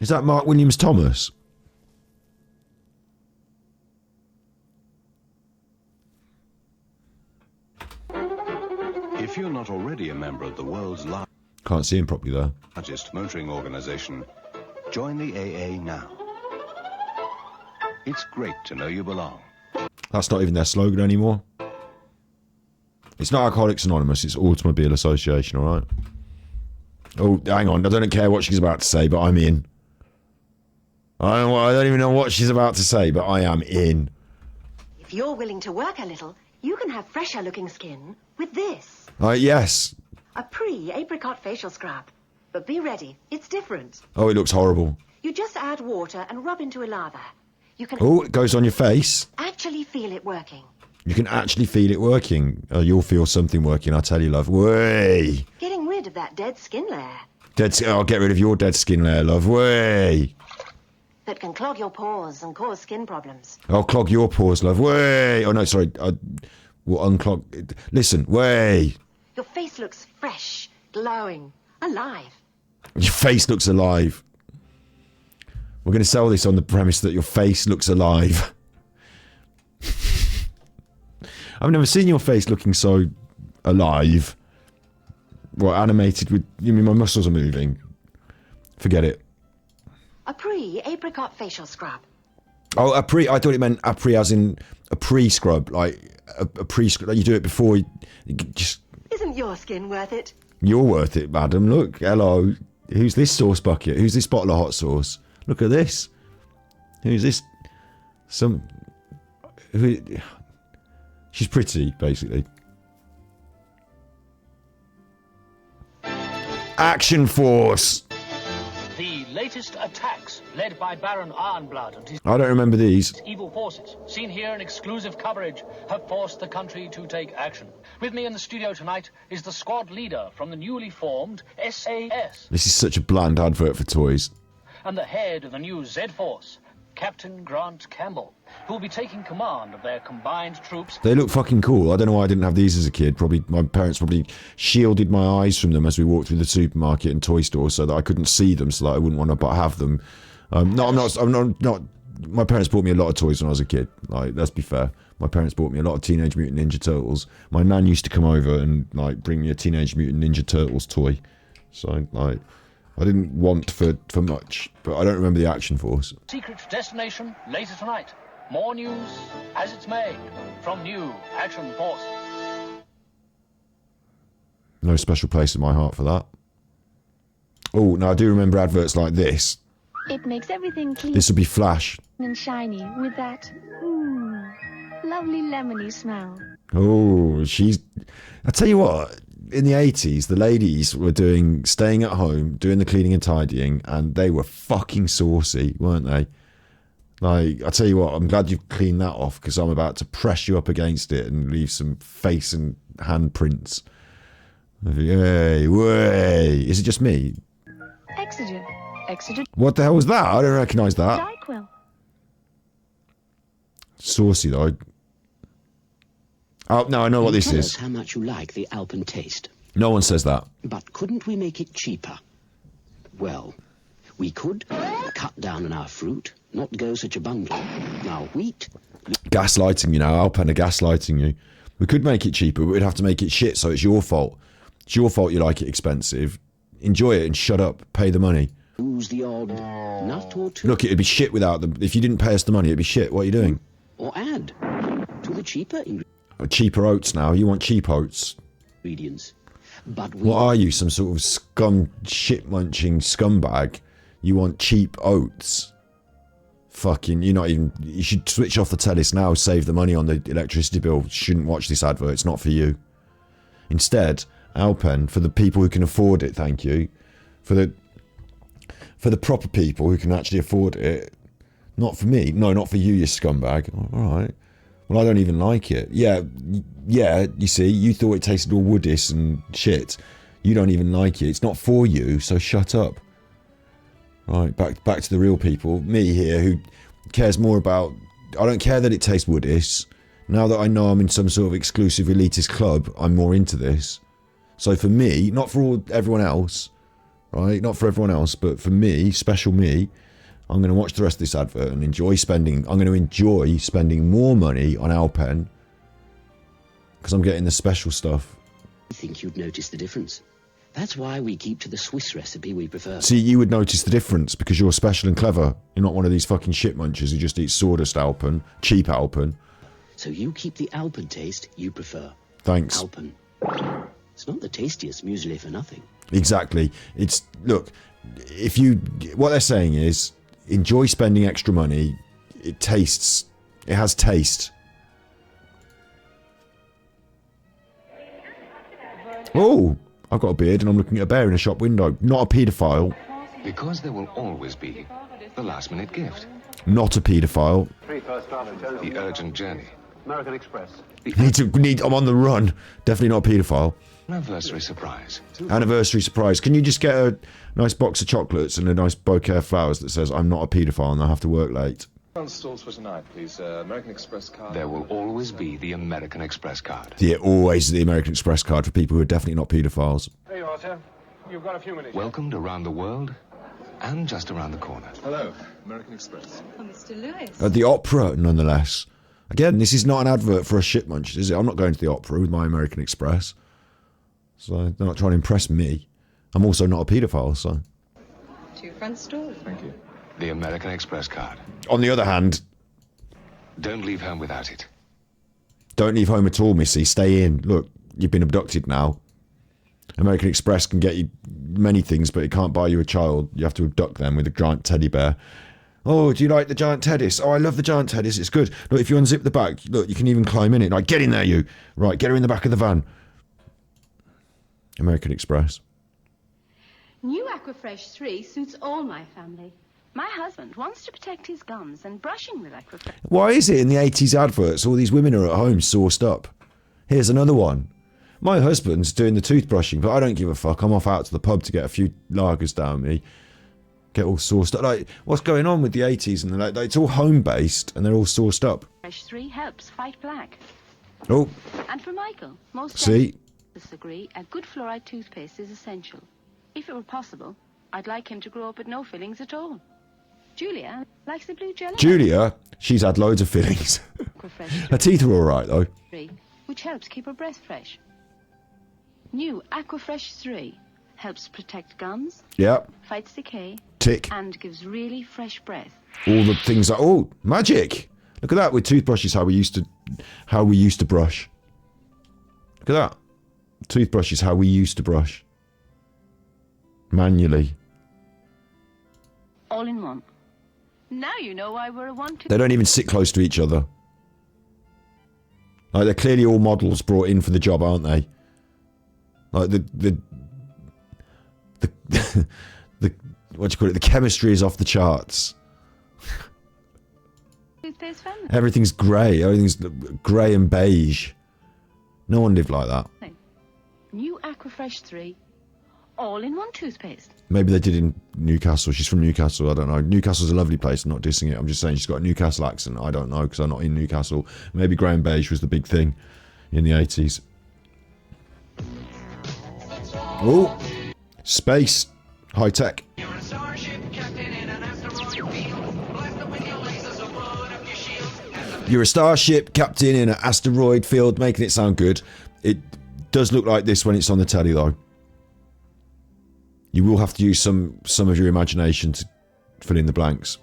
Is that Mark Williams Thomas? If you're not already a member of the world's Can't see him properly there. largest motoring organization, join the AA now. It's great to know you belong. That's not even their slogan anymore. It's not Alcoholics Anonymous, it's Automobile Association, alright? Oh, hang on, I don't care what she's about to say, but I'm in. I don't even know what she's about to say, but I am in. If you're willing to work a little, you can have fresher looking skin with this. Yes. A pre-apricot facial scrub. But be ready, it's different. Oh, it looks horrible. You just add water and rub into a lather. You can Oh, it goes on your face. actually feel it working. You can actually feel it working. Oh, you'll feel something working, I tell you, love. Way. Getting rid of that dead skin layer I'll get rid of your dead skin layer, love. Way. that can clog your pores and cause skin problems. I'll clog your pores, love. Way. Oh, no, sorry. We'll unclog. Listen, way. Your face looks fresh, glowing, alive. Your face looks alive. We're going to sell this on the premise that your face looks alive. I've never seen your face looking so alive. Well, animated with... You mean my muscles are moving? Forget it. A pre-apricot facial scrub. Oh, a pre... I thought it meant a pre as in a pre-scrub. Like, a pre-scrub. Like you do it before you just... Isn't your skin worth it? You're worth it, madam. Look, hello. Who's this sauce bucket? Who's this bottle of hot sauce? Look at this. Who's this? She's pretty, basically. Action Force. The latest attacks, led by Baron Ironblood and his I don't remember these. evil forces, seen here in exclusive coverage, have forced the country to take action. With me in the studio tonight is the squad leader from the newly formed SAS, This is such a bland advert for toys. and the head of the new Z-Force, Captain Grant Campbell, who will be taking command of their combined troops. They look fucking cool. I don't know why I didn't have these as a kid. Probably my parents probably shielded my eyes from them as we walked through the supermarket and toy store, so that I couldn't see them, so that I wouldn't want to have them. No, I'm not. My parents bought me a lot of toys when I was a kid. Like, let's be fair. My parents bought me a lot of Teenage Mutant Ninja Turtles. My nan used to come over and like bring me a Teenage Mutant Ninja Turtles toy. So like, I didn't want for much, but I don't remember the Action Force. Secret destination later tonight. More news as it's made from new Action Force. No special place in my heart for that. Oh, now I do remember adverts like this. It makes everything clean This would be Flash. and shiny with that lovely lemony smell. Oh, I tell you what, in the 80s, the ladies were staying at home, doing the cleaning and tidying, and they were fucking saucy, weren't they? Like, I tell you what, I'm glad you've cleaned that off, because I'm about to press you up against it and leave some face and handprints. Hey, way. Is it just me? Exogen. Exogen. What the hell was that? I don't recognise that. Dayquil. Saucy, though. Oh, no, I know what this Tell is. us how much you like the Alpen taste. No one says that. But couldn't we make it cheaper? Well, we could cut down on our fruit, not go such a bundle. Now wheat... Gaslighting you now. Alpen are gaslighting you. We could make it cheaper, but we'd have to make it shit, so it's your fault. It's your fault you like it expensive. Enjoy it and shut up. Pay the money. Lose the odd nut or two. Look, it'd be shit without them. If you didn't pay us the money, it'd be shit. What are you doing? Or add to the cheaper Cheaper oats now. You want cheap oats. ingredients. But we... What are you? Some sort of shit-munching scumbag? You want cheap oats? Fucking, you should switch off the tellis now, save the money on the electricity bill. Shouldn't watch this advert, it's not for you. Instead, Alpen, for the people who can afford it, thank you. For the proper people who can actually afford it. Not for me. No, not for you, you scumbag. Alright. Well, I don't even like it. Yeah, you see, you thought it tasted all woodish and shit. You don't even like it. It's not for you, so shut up. Right, back to the real people. Me here, who cares more about... I don't care that it tastes woodish. Now that I know I'm in some sort of exclusive elitist club, I'm more into this. So for me, not for everyone else, right? Not for everyone else, but for me, special me, I'm going to watch the rest of this advert and enjoy spending. I'm going to enjoy spending more money on Alpen because I'm getting the special stuff. I think you'd notice the difference. That's why we keep to the Swiss recipe we prefer. See, you would notice the difference because you're special and clever. You're not one of these fucking shit munchers who just eats sawdust Alpen, cheap Alpen. So you keep the Alpen taste you prefer. Thanks. Alpen. It's not the tastiest muesli for nothing. Exactly. It's, look, if you, what they're saying is, enjoy spending extra money. It tastes, it has taste. Oh, I've got a beard and I'm looking at a bear in a shop window. Not a paedophile. Because there will always be the last-minute gift, Not a paedophile. the urgent journey, American Express. I'm on the run. Definitely not a paedophile. anniversary surprise. Anniversary surprise. Can you just get a nice box of chocolates and a nice bouquet of flowers that says, I'm not a paedophile and I have to work late? On stalls for tonight, please. American Express card. There will always be the American Express card. Yeah, always the American Express card for people who are definitely not paedophiles. There you are, sir. You've got a few minutes. Welcomed around the world and just around the corner. Hello, American Express. Oh, Mr. Lewis. At the opera, nonetheless. Again, this is not an advert for a shit munch, is it? I'm not going to the opera with my American Express. So they're not trying to impress me. I'm also not a paedophile, so. 2 front stalls. Thank you. The American Express card. On the other hand, Don't leave home without it. don't leave home at all, missy. Stay in. Look, you've been abducted now. American Express can get you many things, but it can't buy you a child. You have to abduct them with a giant teddy bear. Oh, do you like the giant teddys? Oh, I love the giant teddys. It's good. Look, if you unzip the back, look, you can even climb in it. Like, get in there, you. Right, get her in the back of the van. American Express. New Aquafresh 3 suits all my family. My husband wants to protect his gums, and brushing with Aquafresh. Why is it in the 80s adverts all these women are at home sauced up? Here's another one. My husband's doing the toothbrushing, but I don't give a fuck. I'm off out to the pub to get a few lagers down me. Get all sauced up. Like, what's going on with the 80s? And like, it's all home-based, and they're all sauced up. Fresh 3 helps fight black. Oh, And for Michael, most see? dentists agree a good fluoride toothpaste is essential. If it were possible, I'd like him to grow up with no fillings at all. Julia likes the blue jelly. Julia, she's had loads of fillings. Aquafresh Her teeth are all right, though. 3, which helps keep her breath fresh. New Aquafresh 3 helps protect gums, Yep. fights decay, Tick. and gives really fresh breath. All the things that, oh, magic. Look at that with toothbrushes, how we used to brush. Look at that. Toothbrushes, how we used to brush. Manually. All in one. Now you know why we're a one-two. They don't even sit close to each other. Like, they're clearly all models brought in for the job, aren't they? Like, the what do you call it? The chemistry is off the charts. Toothpaste family. Everything's grey. Everything's grey and beige. No one lived like that. New Aquafresh 3. All-in-one toothpaste. Maybe they did in Newcastle. She's from Newcastle. I don't know. Newcastle's a lovely place. I'm not dissing it. I'm just saying she's got a Newcastle accent. I don't know because I'm not in Newcastle. Maybe grey and beige was the big thing in the 80s. Oh, space, high tech. You're a starship captain in an asteroid field, making it sound good. It does look like this when it's on the telly, though. You will have to use some of your imagination to fill in the blanks.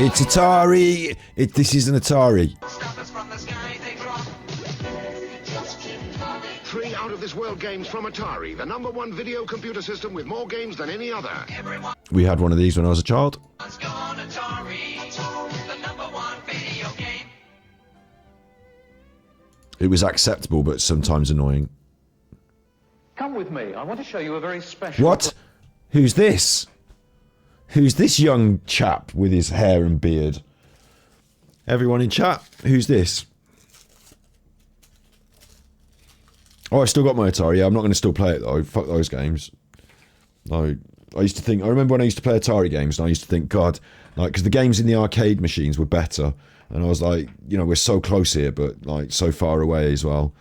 It's Atari. This is an Atari. 3 out-of-this-world games from Atari, the #1 video computer system with more games than any other. We had one of these when I was a child. It was acceptable, but sometimes annoying. Come with me. I want to show you a very special... What? Who's this? Who's this young chap with his hair and beard? Everyone in chat, who's this? Oh, I've still got my Atari. Yeah, I'm not going to still play it, though. Fuck those games. I used to think... I remember when I used to play Atari games, and I used to think, God, like, because the games in the arcade machines were better. And I was like, you know, we're so close here, but, like, so far away as well.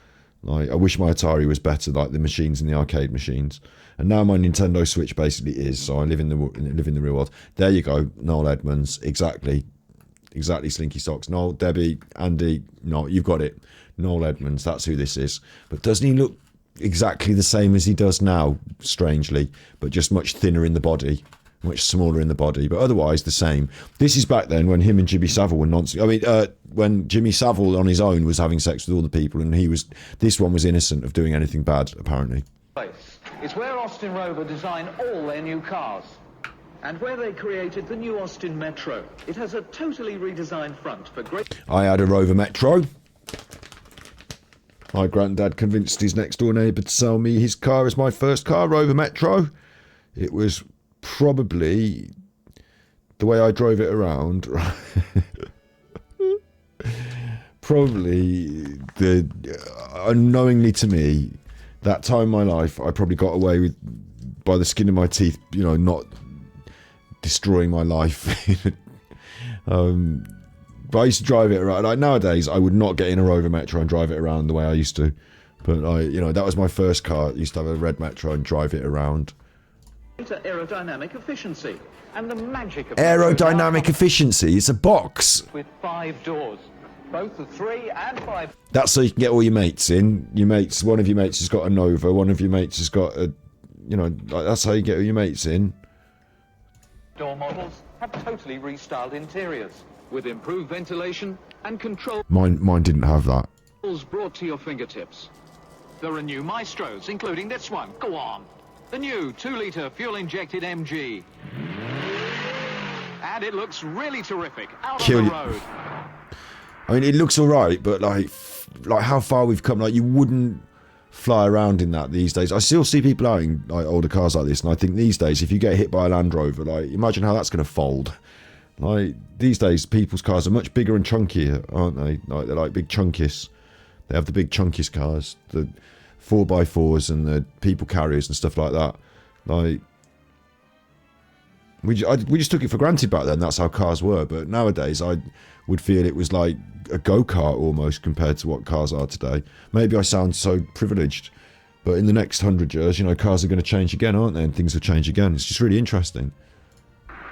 Like, I wish my Atari was better, like the machines in the arcade machines. And now my Nintendo Switch basically is, so I live in the real world. There you go, Noel Edmonds, exactly, Slinky Socks. Noel, Debbie, Andy, no, you've got it. Noel Edmonds, that's who this is. But doesn't he look exactly the same as he does now, strangely, but just much thinner in the body, much smaller in the body, but otherwise the same. This is back then when him and Jimmy Savile were nonsense. I mean, when Jimmy Savile on his own was having sex with all the people, and this one was innocent of doing anything bad, apparently. It's where Austin Rover designed all their new cars. And where they created the new Austin Metro. It has a totally redesigned front for great... I had a Rover Metro. My granddad convinced his next door neighbour to sell me his car as my first car, Rover Metro. It was probably the way I drove it around. Probably unknowingly to me, that time in my life, I probably got away with, by the skin of my teeth, you know, not destroying my life. But I used to drive it around. Like nowadays, I would not get in a Rover Metro and drive it around the way I used to. But that was my first car. I used to have a red Metro and drive it around. Aerodynamic efficiency and the magic of aerodynamic efficiency. It's a box with 5 doors, both the 3 and 5. That's so you can get all your mates in. One of your mates has got a Nova. One of your mates has got a, that's how you get all your mates in. Door models have totally restyled interiors with improved ventilation and control. Mine didn't have that. Brought to your fingertips. There are new Maestros, including this one. Go on. The new 2-litre fuel-injected MG. And it looks really terrific out on the road. I mean, it looks all right, but like how far we've come. Like, you wouldn't fly around in that these days. I still see people out in like older cars like this, and I think these days, if you get hit by a Land Rover, like, imagine how that's going to fold. Like, these days, people's cars are much bigger and chunkier, aren't they? Like, they're like big chunkies. They have the big chunkiest cars, the 4x4s and the people carriers and stuff like that. Like, we just took it for granted back then. That's how cars were. But nowadays, I would feel it was like a go-kart almost compared to what cars are today. Maybe I sound so privileged, but in the next 100 years, cars are going to change again, aren't they? And things will change again. It's just really interesting.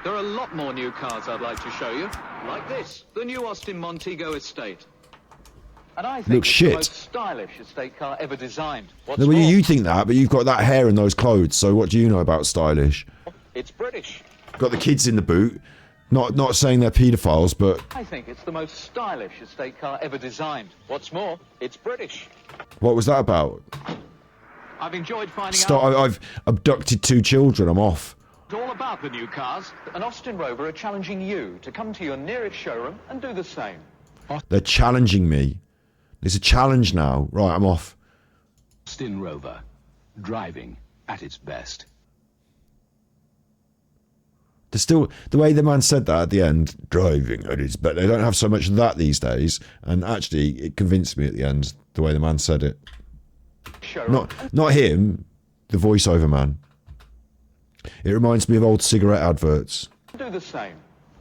There are a lot more new cars I'd like to show you, like this, the new Austin Montego Estate. And I think it's the most stylish estate car ever designed. No, well, you think that, but you've got that hair and those clothes, so what do you know about stylish? It's British. Got the kids in the boot. Not saying they're paedophiles, but... I think it's the most stylish estate car ever designed. What's more, it's British. What was that about? I've enjoyed finding out... I've abducted 2 children, I'm off. It's all about the new cars, and Austin Rover are challenging you to come to your nearest showroom and do the same. They're challenging me. It's a challenge now. Right, I'm off. Austin Rover, driving at its best. There's still, the way the man said that at the end, driving at its best. They don't have so much of that these days, and actually, it convinced me at the end, the way the man said it. Not him, the voiceover man. It reminds me of old cigarette adverts. Do the same.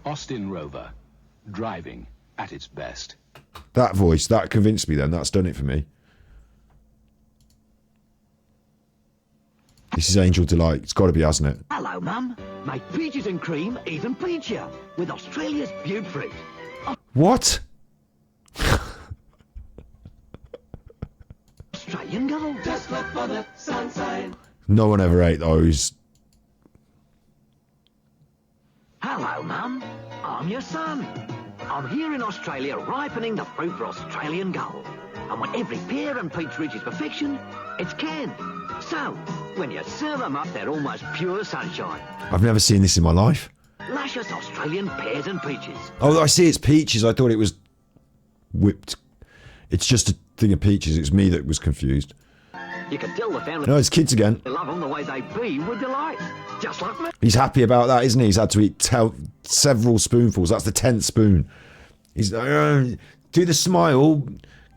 Austin Rover, driving at its best. That voice, that convinced me then. That's done it for me. This is Angel Delight. It's got to be, hasn't it? Hello, Mum. Make peaches and cream even peachier with Australia's beaut fruit. What? Australian gold. Just look for the sunshine. No one ever ate those. Hello, Mum. I'm your son. I'm here in Australia ripening the fruit for Australian gold. And when every pear and peach reaches perfection, it's canned. So, when you serve them up, they're almost pure sunshine. I've never seen this in my life. Luscious Australian pears and peaches. Oh, I see it's peaches. I thought it was whipped. It's just a thing of peaches. It's me that was confused. You can tell the family... No, it's kids again. They love them the way they be with delight. Just like me. He's happy about that, isn't he? He's had to eat several spoonfuls. That's the 10th spoon. He's like, do the smile.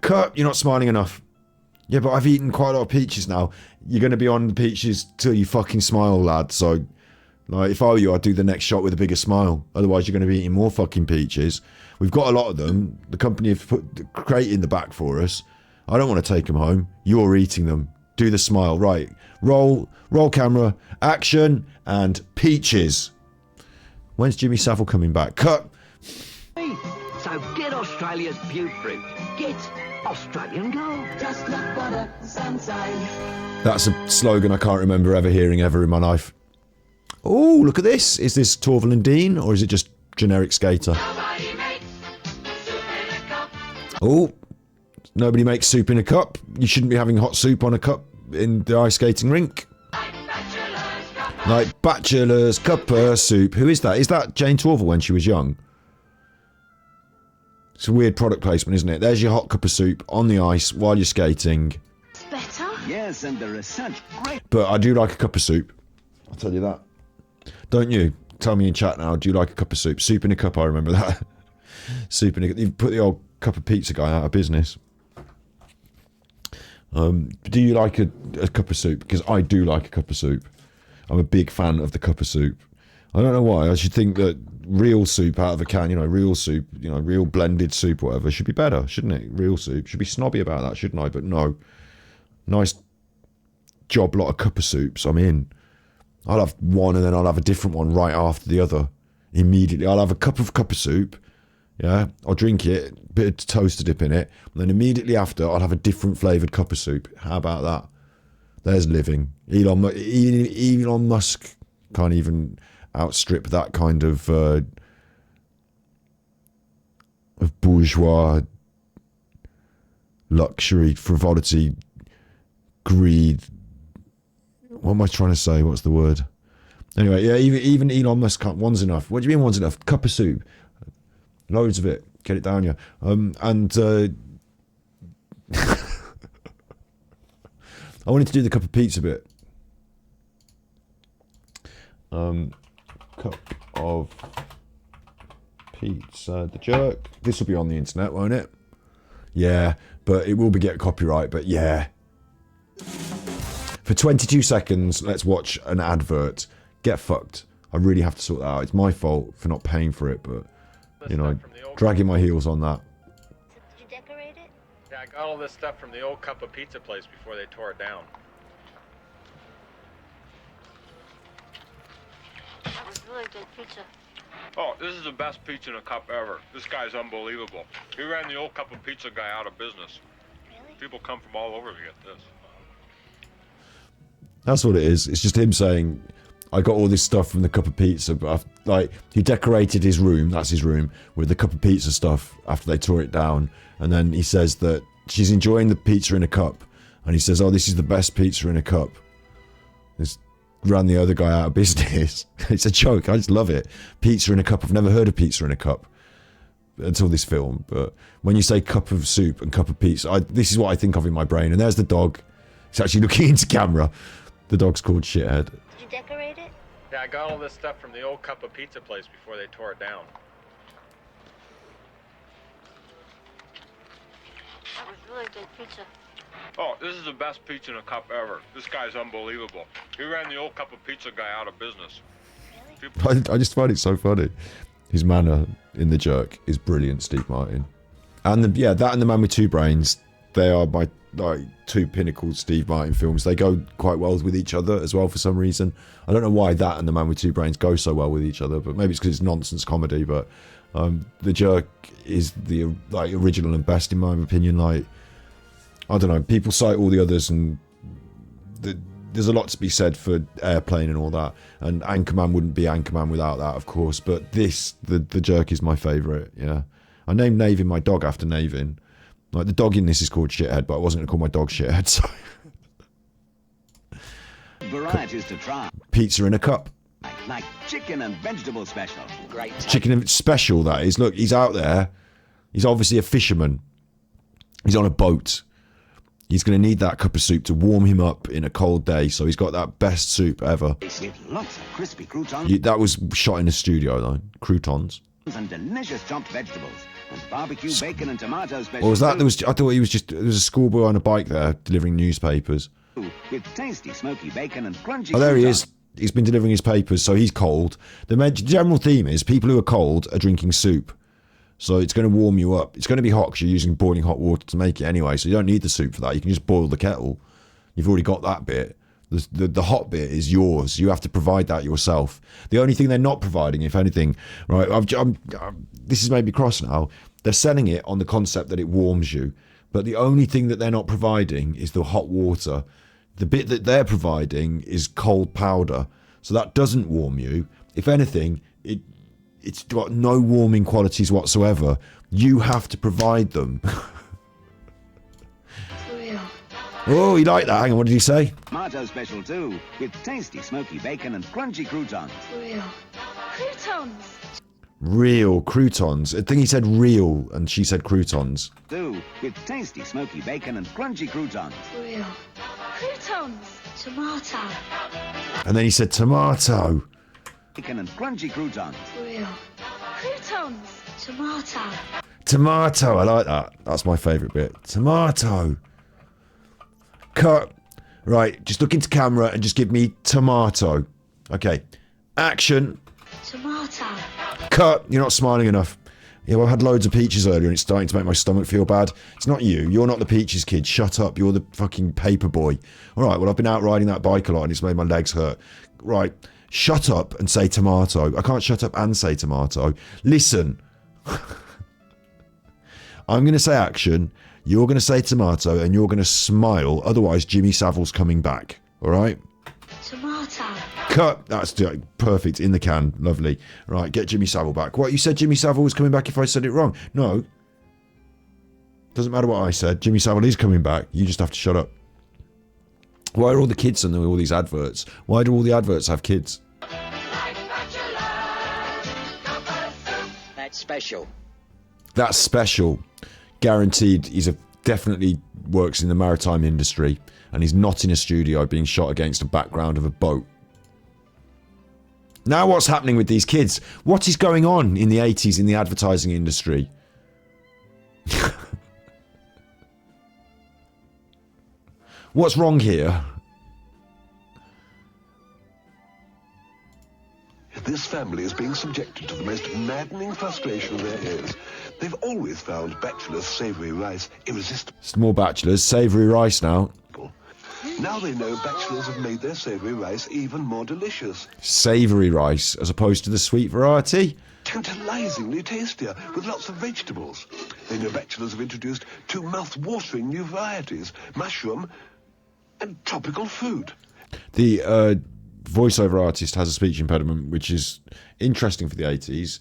Cut. You're not smiling enough. Yeah, but I've eaten quite a lot of peaches now. You're going to be on the peaches till you fucking smile, lad. So, like, if I were you, I'd do the next shot with a bigger smile. Otherwise, you're going to be eating more fucking peaches. We've got a lot of them. The company have put the crate in the back for us. I don't want to take them home. You're eating them. Do the smile. Right. Roll camera, action, and peaches. When's Jimmy Savile coming back? Cut. So get Australia's beaut fruit. Get Australian Gold. Just like butter, sunshine. That's a slogan I can't remember ever hearing ever in my life. Oh, look at this. Is this Torval and Dean, or is it just generic skater? Oh, nobody makes soup in a cup. You shouldn't be having hot soup on a cup in the ice skating rink. Like bachelor's cuppa soup. Who is that? Is that Jane Torval when she was young? It's a weird product placement, isn't it? There's your hot cup of soup on the ice while you're skating. It's better. Yes, and there is such great... But I do like a cup of soup. I'll tell you that. Don't you? Tell me in chat now, do you like a cup of soup? Soup in a cup, I remember that. Soup in a cup. You've put the old cup of pizza guy out of business. Do you like a cup of soup? Because I do like a cup of soup. I'm a big fan of the cup of soup. I don't know why. I should think that real soup out of a can, real soup, real blended soup, whatever, should be better, shouldn't it? Real soup. Should be snobby about that, shouldn't I? But no. Nice job lot of cup of soups, I'm in. I'll have one and then I'll have a different one right after the other. Immediately. I'll have a cup of soup. Yeah, I'll drink it, bit of toast to dip in it, and then immediately after I'll have a different flavoured cup of soup. How about that? There's living. Elon Musk can't even outstrip that kind of bourgeois luxury, frivolity, greed. What am I trying to say? What's the word? Anyway, yeah, even Elon Musk can't. One's enough. What do you mean one's enough? Cup of soup. Loads of it. Get it down, yeah. I wanted to do the cup of pizza bit. Cup of pizza, the jerk. This will be on the internet, won't it? Yeah, but it will be get copyright, but yeah. For 22 seconds, let's watch an advert. Get fucked. I really have to sort that out. It's my fault for not paying for it, but, dragging my heels on that. Did you decorate it? Yeah, I got all this stuff from the old Cup of Pizza place before they tore it down. That was really good pizza. Oh, this is the best pizza in a cup ever. This guy's unbelievable. He ran the old Cup of Pizza guy out of business. Really? People come from all over to get this. That's what it is. It's just him saying, I got all this stuff from the cup of pizza, but he decorated his room, that's his room, with the cup of pizza stuff after they tore it down. And then he says that she's enjoying the pizza in a cup. And he says, oh, this is the best pizza in a cup. This ran the other guy out of business. It's a joke. I just love it. Pizza in a cup. I've never heard of pizza in a cup until this film. But when you say cup of soup and cup of pizza, this is what I think of in my brain. And there's the dog. He's actually looking into camera. The dog's called Shithead. Did you decorate it? Yeah, I got all this stuff from the old Cup of Pizza place before they tore it down. That was really good pizza. Oh, this is the best pizza in a cup ever. This guy's unbelievable. He ran the old Cup of Pizza guy out of business. Really? I just find it so funny. His manner in The Jerk is brilliant, Steve Martin. And that and The Man with Two Brains, they are my two pinnacle Steve Martin films. They go quite well with each other as well for some reason. I don't know why that and The Man with Two Brains go so well with each other, but maybe it's because it's nonsense comedy. But The Jerk is the original and best in my opinion. I don't know. People cite all the others, and there's a lot to be said for Airplane and all that. And Anchorman wouldn't be Anchorman without that, of course. But the Jerk is my favourite. Yeah, I named Navin my dog after Navin. Like, the dog in this is called Shithead, but I wasn't going to call my dog Shithead, so... Varieties to try. Pizza in a cup. Like chicken and vegetable special. Great. Chicken and special, that is. Look, he's out there. He's obviously a fisherman. He's on a boat. He's going to need that cup of soup to warm him up in a cold day, so he's got that best soup ever. With lots of crispy croutons. That was shot in a studio, though. Croutons. And delicious chopped vegetables. And barbecue bacon and tomato special. Or was that? I thought he was just. There was a schoolboy on a bike there delivering newspapers. With tasty smoky bacon and crunchy. Oh, there he is. He's been delivering his papers, so he's cold. The general theme is people who are cold are drinking soup. So it's going to warm you up. It's going to be hot because you're using boiling hot water to make it anyway. So you don't need the soup for that. You can just boil the kettle. You've already got that bit. The hot bit is yours. You have to provide that yourself. The only thing they're not providing, if anything, right? This has made me cross now. They're selling it on the concept that it warms you, but the only thing that they're not providing is the hot water. The bit that they're providing is cold powder, so that doesn't warm you. If anything, it's got no warming qualities whatsoever. You have to provide them. Oh, you like that? Hang on, what did he say? Tomato special too, with tasty smoky bacon and crunchy croutons. Real. Croutons. Real croutons. I think he said real, and she said croutons. Too, with tasty smoky bacon and crunchy croutons. Real. Croutons. Tomato. And then he said tomato. Bacon and crunchy croutons. Real. Croutons. Tomato. Tomato, I like that. That's my favourite bit. Tomato. Cut. Right, just look into camera and just give me tomato. Okay. Action. Tomato. Cut. You're not smiling enough. Yeah, well, I had loads of peaches earlier and it's starting to make my stomach feel bad. It's not you. You're not the peaches kid. Shut up. You're the fucking paper boy. All right, well, I've been out riding that bike a lot and it's made my legs hurt. Right. Shut up and say tomato. I can't shut up and say tomato. Listen. I'm going to say action. You're going to say tomato and you're going to smile. Otherwise, Jimmy Savile's coming back. All right? Tomato. Cut. That's perfect. In the can. Lovely. Right, get Jimmy Savile back. What, you said Jimmy Savile was coming back if I said it wrong? No. Doesn't matter what I said. Jimmy Savile is coming back. You just have to shut up. Why are all the kids in all these adverts? Why do all the adverts have kids? That's special. That's special. Guaranteed definitely works in the maritime industry and he's not in a studio being shot against a background of a boat. Now what's happening with these kids? What is going on in the 80s in the advertising industry? What's wrong here? This family is being subjected to the most maddening frustration there is. They've always found Bachelor's savoury rice irresistible. It's more Bachelor's. Savoury rice now. Now they know Bachelors have made their savoury rice even more delicious. Savoury rice as opposed to the sweet variety? Tantalisingly tastier, with lots of vegetables. They know Bachelors have introduced two mouth-watering new varieties, mushroom and tropical fruit. The voiceover artist has a speech impediment, which is interesting for the 80s.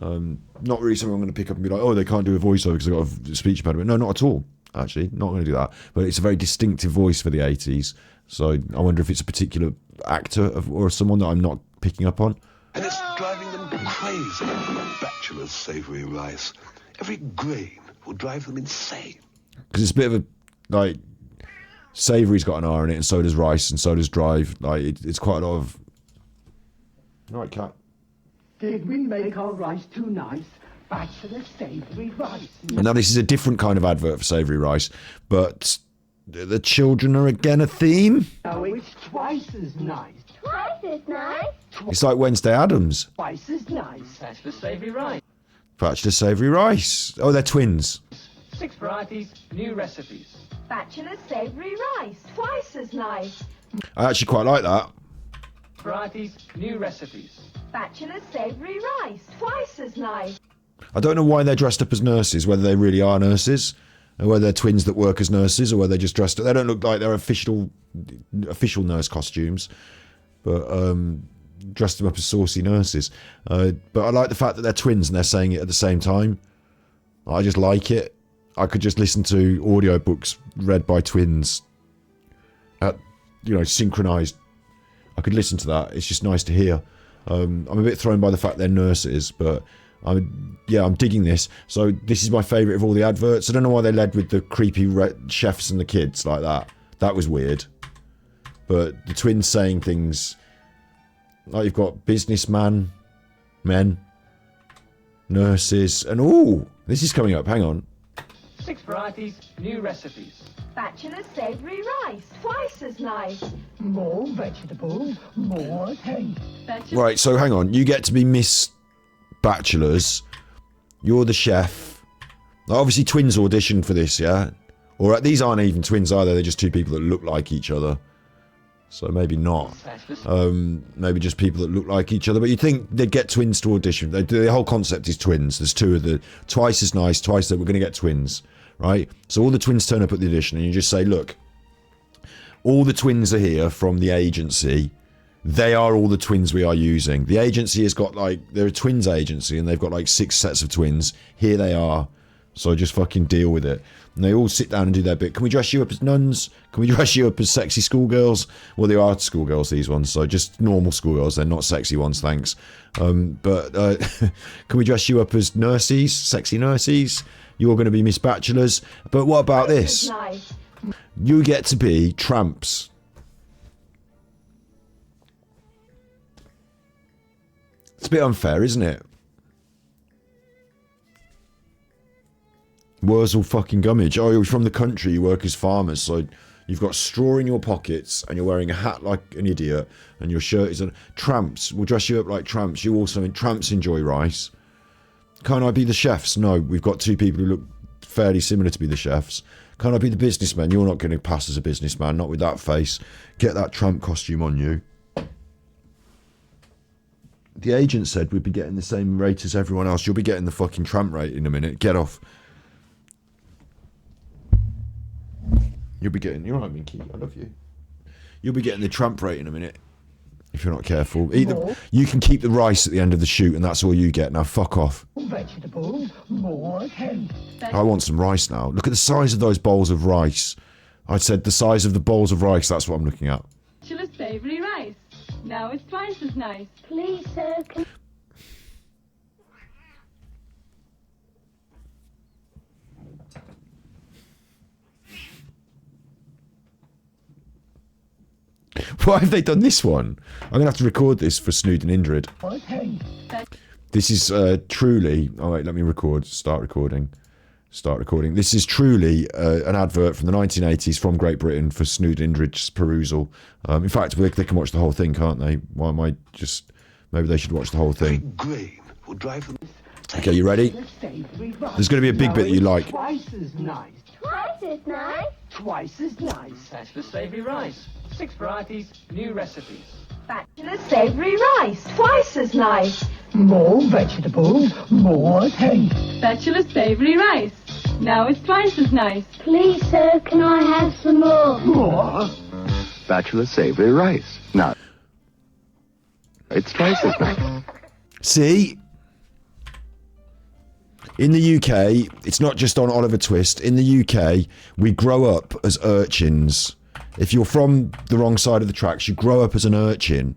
Not really something I'm going to pick up and be like, oh, they can't do a voiceover because they've got a speech impediment. No, not at all, actually. Not going to do that. But it's a very distinctive voice for the 80s. So I wonder if it's a particular actor or someone that I'm not picking up on. And it's driving them crazy. Bachelor's savoury rice. Every grain will drive them insane. Because it's a bit of a, like, savoury's got an R in it, and so does rice, and so does drive. Like, it's quite a lot of... Right, cat. Did we make our rice too nice? Bachelor savoury rice. And now this is a different kind of advert for savoury rice, but the children are again a theme. Oh, it's twice as nice. Twice as nice. It's like Wednesday Addams. Twice as nice. Bachelor savoury rice. Bachelor savoury rice. Oh, they're twins. 6 varieties, new recipes. Bachelor savoury rice. Twice as nice. I actually quite like that. Varieties, new recipes. Bachelor savoury rice. Twice as nice. I don't know why they're dressed up as nurses, whether they really are nurses, or whether they're twins that work as nurses, or whether they're just dressed up. They don't look like they're official nurse costumes, but dressed them up as saucy nurses. But I like the fact that they're twins and they're saying it at the same time. I just like it. I could just listen to audiobooks read by twins at, synchronized. I could listen to that. It's just nice to hear. I'm a bit thrown by the fact they're nurses, but I'm digging this. So this is my favourite of all the adverts. I don't know why they led with the creepy chefs and the kids like that. That was weird. But the twins saying things like you've got businessman, men, nurses, and this is coming up. Hang on. 6 varieties, new recipes. Bachelor savoury rice. Twice as nice. More vegetables, more taste. Right, so hang on. You get to be Miss Bachelors. You're the chef. Now, obviously, twins auditioned for this, yeah? Or these aren't even twins either. They're just two people that look like each other. So maybe not. Maybe just people that look like each other. But you'd think they'd get twins to audition. The whole concept is twins. There's two of the... Twice as nice, twice that we're going to get twins. Right? So all the twins turn up at the audition and you just say, look, all the twins are here from the agency. They are all the twins we are using. The agency has got like... They're a twins agency and they've got like 6 sets of twins. Here they are. So just fucking deal with it. And they all sit down and do their bit. Can we dress you up as nuns? Can we dress you up as sexy schoolgirls? Well, they are schoolgirls, these ones. So just normal schoolgirls. They're not sexy ones, thanks. But can we dress you up as nurses? Sexy nurses? You're going to be Miss Bachelors. But what about this? Nice. You get to be tramps. It's a bit unfair, isn't it? Wurzel fucking gummidge. Oh, you're from the country, you work as farmers, so you've got straw in your pockets and you're wearing a hat like an idiot and your shirt is on. Tramps, we'll dress you up like tramps. You also, tramps enjoy rice. Can't I be the chefs? No, we've got 2 people who look fairly similar to be the chefs. Can't I be the businessman? You're not going to pass as a businessman, not with that face. Get that tramp costume on you. The agent said we'd be getting the same rate as everyone else. You'll be getting the fucking tramp rate in a minute. Get off. You'll be getting... You're right, Minky. I love you. You'll be getting the tramp rate in a minute. If you're not careful. You can keep the rice at the end of the shoot and that's all you get. Now fuck off. Vegetables, more health. I want some rice now. Look at the size of those bowls of rice. I said the size of the bowls of rice. That's what I'm looking at. Bachelor's savoury rice. Now it's twice as nice. Please, sir, can... Why have they done this one? I'm going to have to record this for Snood and Indrid. This is truly... Oh, wait, let me record. Start recording. Start recording. This is truly an advert from the 1980s from Great Britain for Snood and Indrid's perusal. In fact, they can watch the whole thing, can't they? Why am I just... Maybe they should watch the whole thing. Grain will drive them. Okay, you ready? There's going to be a big bit that you like. Twice as nice. Twice as nice. Twice as nice. Bachelor's savoury rice. 6 varieties, new recipes. Bachelor's savoury rice. Twice as nice. More vegetables, more health. Bachelor's savoury rice. Now it's twice as nice. Please, sir, can I have some more? More. Bachelor's savoury rice. Now, it's twice as nice. See? In the UK, it's not just on Oliver Twist. In the UK, we grow up as urchins. If you're from the wrong side of the tracks, you grow up as an urchin.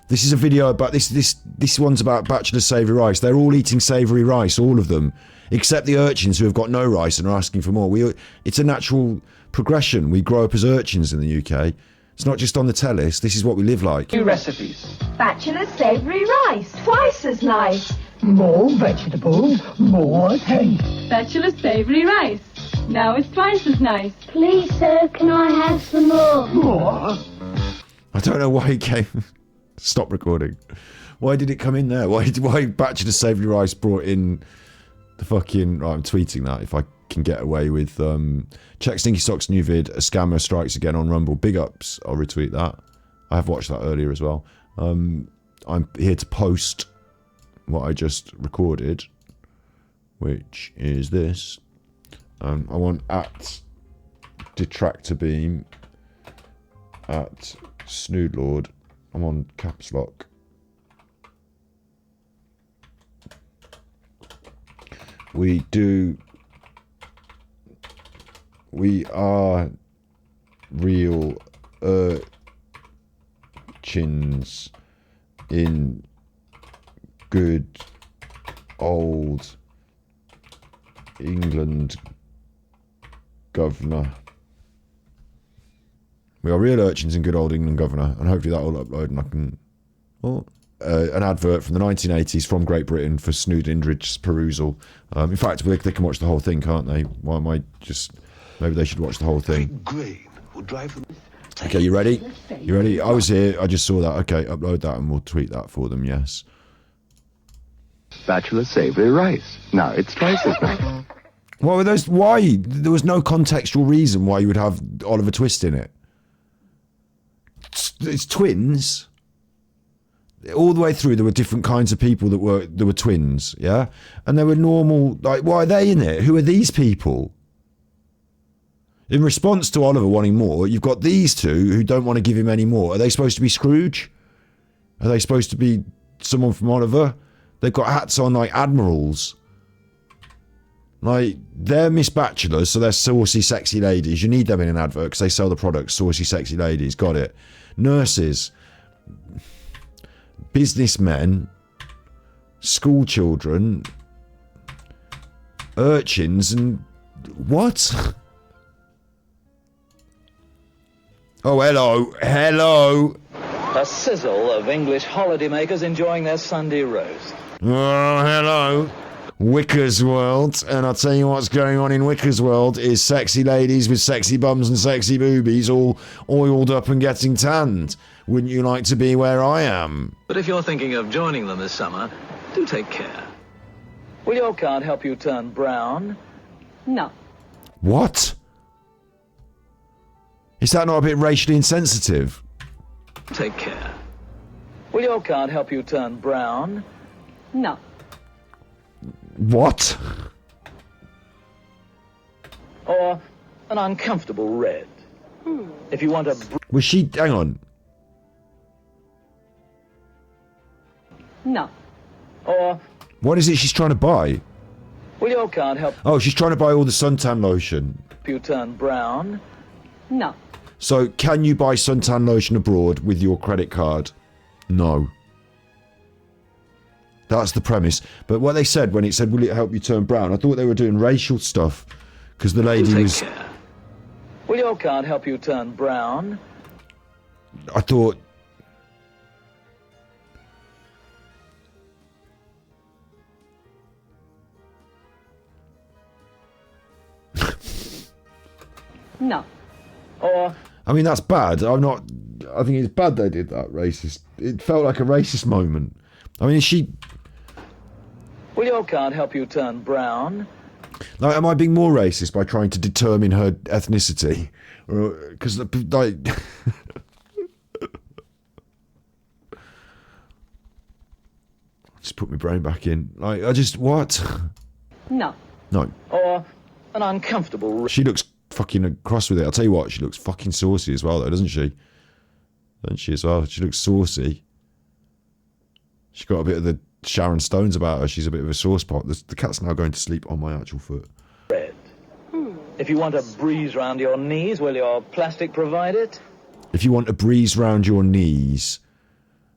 This is a video about this one's about Bachelor's savoury rice. They're all eating savoury rice, all of them, except the urchins who have got no rice and are asking for more. It's a natural progression. We grow up as urchins in the UK. It's not just on the tellis. This is what we live like. New recipes. Bachelor's savoury rice. Twice as nice. More vegetables, more health. Bachelor's savoury rice. Now it's twice as nice. Please, sir, can I have some more? More. I don't know why it came... Stop recording. Why did it come in there? Why Bachelor's savoury rice brought in the fucking... Right, I'm tweeting that if I can get away with... Check Stinky Sock's new vid, A Scammer Strikes Again on Rumble. Big ups. I'll retweet that. I have watched that earlier as well. I'm here to post what I just recorded, which is this. I want at Detractor Beam, at Snoodlord. I'm on caps lock. We are real urchins in good old England, governor. We are real urchins in good old England, governor, and hopefully that will upload and I can... Oh, an advert from the 1980s from Great Britain for Snood Indridge's perusal. In fact, they can watch the whole thing, can't they? Why am I just... Maybe they should watch the whole thing. Grain will drive them. Okay, you ready? You ready? I was here, I just saw that. Okay, upload that and we'll tweet that for them, yes. Bachelor savory rice. Now it's twice as nice. What were those? Why? There was no contextual reason why you would have Oliver Twist in it. It's twins. All the way through, there were different kinds of people that were twins, yeah? And they were normal. Like, why are they in it? Who are these people? In response to Oliver wanting more, you've got these two who don't want to give him any more. Are they supposed to be Scrooge? Are they supposed to be someone from Oliver? They've got hats on like admirals. Like, they're Miss Bachelors, so they're saucy, sexy ladies. You need them in an advert because they sell the product. Saucy, sexy ladies. Got it. Nurses. Businessmen. School children. Urchins and... What? Oh, hello. Hello. A sizzle of English holidaymakers enjoying their Sunday roast. Oh, hello. Wicker's World, and I'll tell you what's going on in Wicker's World is sexy ladies with sexy bums and sexy boobies all oiled up and getting tanned. Wouldn't you like to be where I am? But if you're thinking of joining them this summer, do take care. Will your card help you turn brown? No. What? Is that not a bit racially insensitive? Take care. Will your card help you turn brown? No. What? Or an uncomfortable red. If you want a... Was she... Hang on. No. Or... What is it she's trying to buy? Will your card help Oh, she's trying to buy all the suntan lotion. you turn brown? No. So, can you buy suntan lotion abroad with your credit card? No. That's the premise. But what they said when it said, will it help you turn brown? I thought they were doing racial stuff. Because the lady was... Care. Will your card help you turn brown? I thought... No. Or... I mean, that's bad. I'm not... I think it's bad they did that, racist. It felt like a racist moment. I mean, is she... Will your card help you turn brown? Like, am I being more racist by trying to determine her ethnicity? Because, like... Just put my brain back in. Like, I just... What? No. No. Or an uncomfortable... She looks fucking cross with it. I'll tell you what, she looks fucking saucy as well, though, doesn't she? Doesn't she as well? She looks saucy. She's got a bit of the Sharon Stones about her. She's a bit of a sauce pot. The cat's now going to sleep on my actual foot. Red. If you want a breeze round your knees, will your plastic provide it? If you want a breeze round your knees...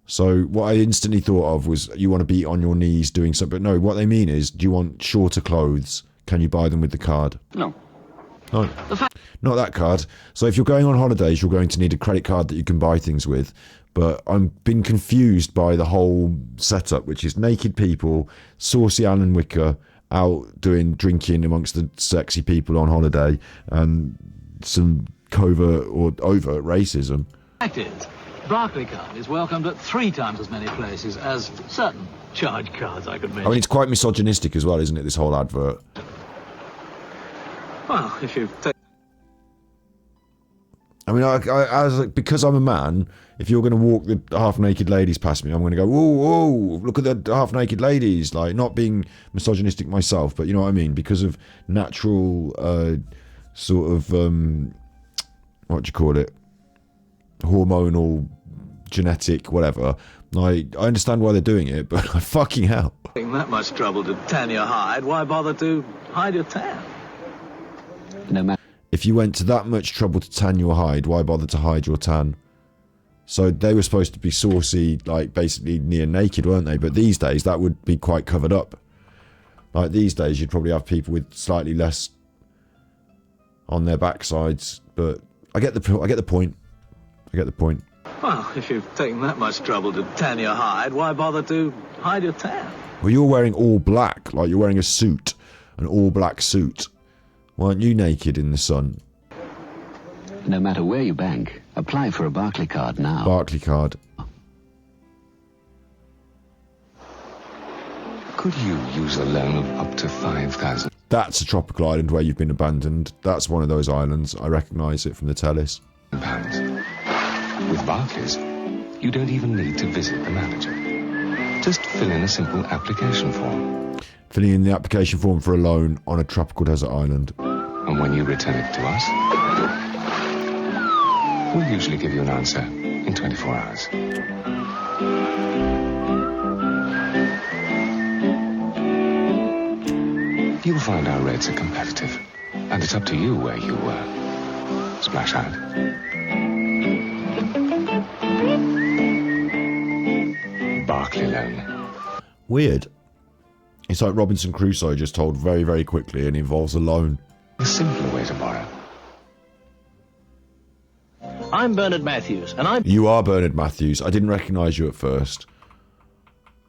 So what I instantly thought of was you want to be on your knees doing something. No, what they mean is, do you want shorter clothes? Can you buy them with the card? No. No. Not that card. So if you're going on holidays, you're going to need a credit card that you can buy things with. But I've been confused by the whole setup, which is naked people, saucy Alan Wicker, out drinking amongst the sexy people on holiday, and some covert or overt racism. Fact is, Barclaycard is welcomed at 3 times as many places as certain charge cards I could mention. I mean, it's quite misogynistic as well, isn't it, this whole advert? Well, if you take... I mean, I was like, because I'm a man, if you're going to walk the half-naked ladies past me, I'm going to go, whoa, whoa, look at the half-naked ladies. Like, not being misogynistic myself, but you know what I mean? Because of natural, sort of, what do you call it? Hormonal, genetic, whatever. Like, I understand why they're doing it, but fucking hell. Taking that much trouble to tan your hide, why bother to hide your tan? No matter. If you went to that much trouble to tan your hide, why bother to hide your tan? So they were supposed to be saucy, like basically near naked, weren't they? But these days that would be quite covered up. Like these days you'd probably have people with slightly less on their backsides. But I get the point. I get the point. Well, if you've taken that much trouble to tan your hide, why bother to hide your tan? Well, you're wearing all black, like you're wearing a suit, an all black suit. Why aren't you naked in the sun? No matter where you bank, apply for a Barclaycard now. Barclaycard. Could you use a loan of up to 5,000? That's a tropical island where you've been abandoned. That's one of those islands. I recognise it from the tellies. Pounds. With Barclays, you don't even need to visit the manager. Just fill in a simple application form. Filling in the application form for a loan on a tropical desert island. And when you return it to us, we'll usually give you an answer in 24 hours. You'll find our rates are competitive, and it's up to you where you splash out. Barclay loan. Weird. It's like Robinson Crusoe just told very, very quickly and involves a loan. A simpler way to borrow. I'm Bernard Matthews, and I'm... You are Bernard Matthews. I didn't recognise you at first.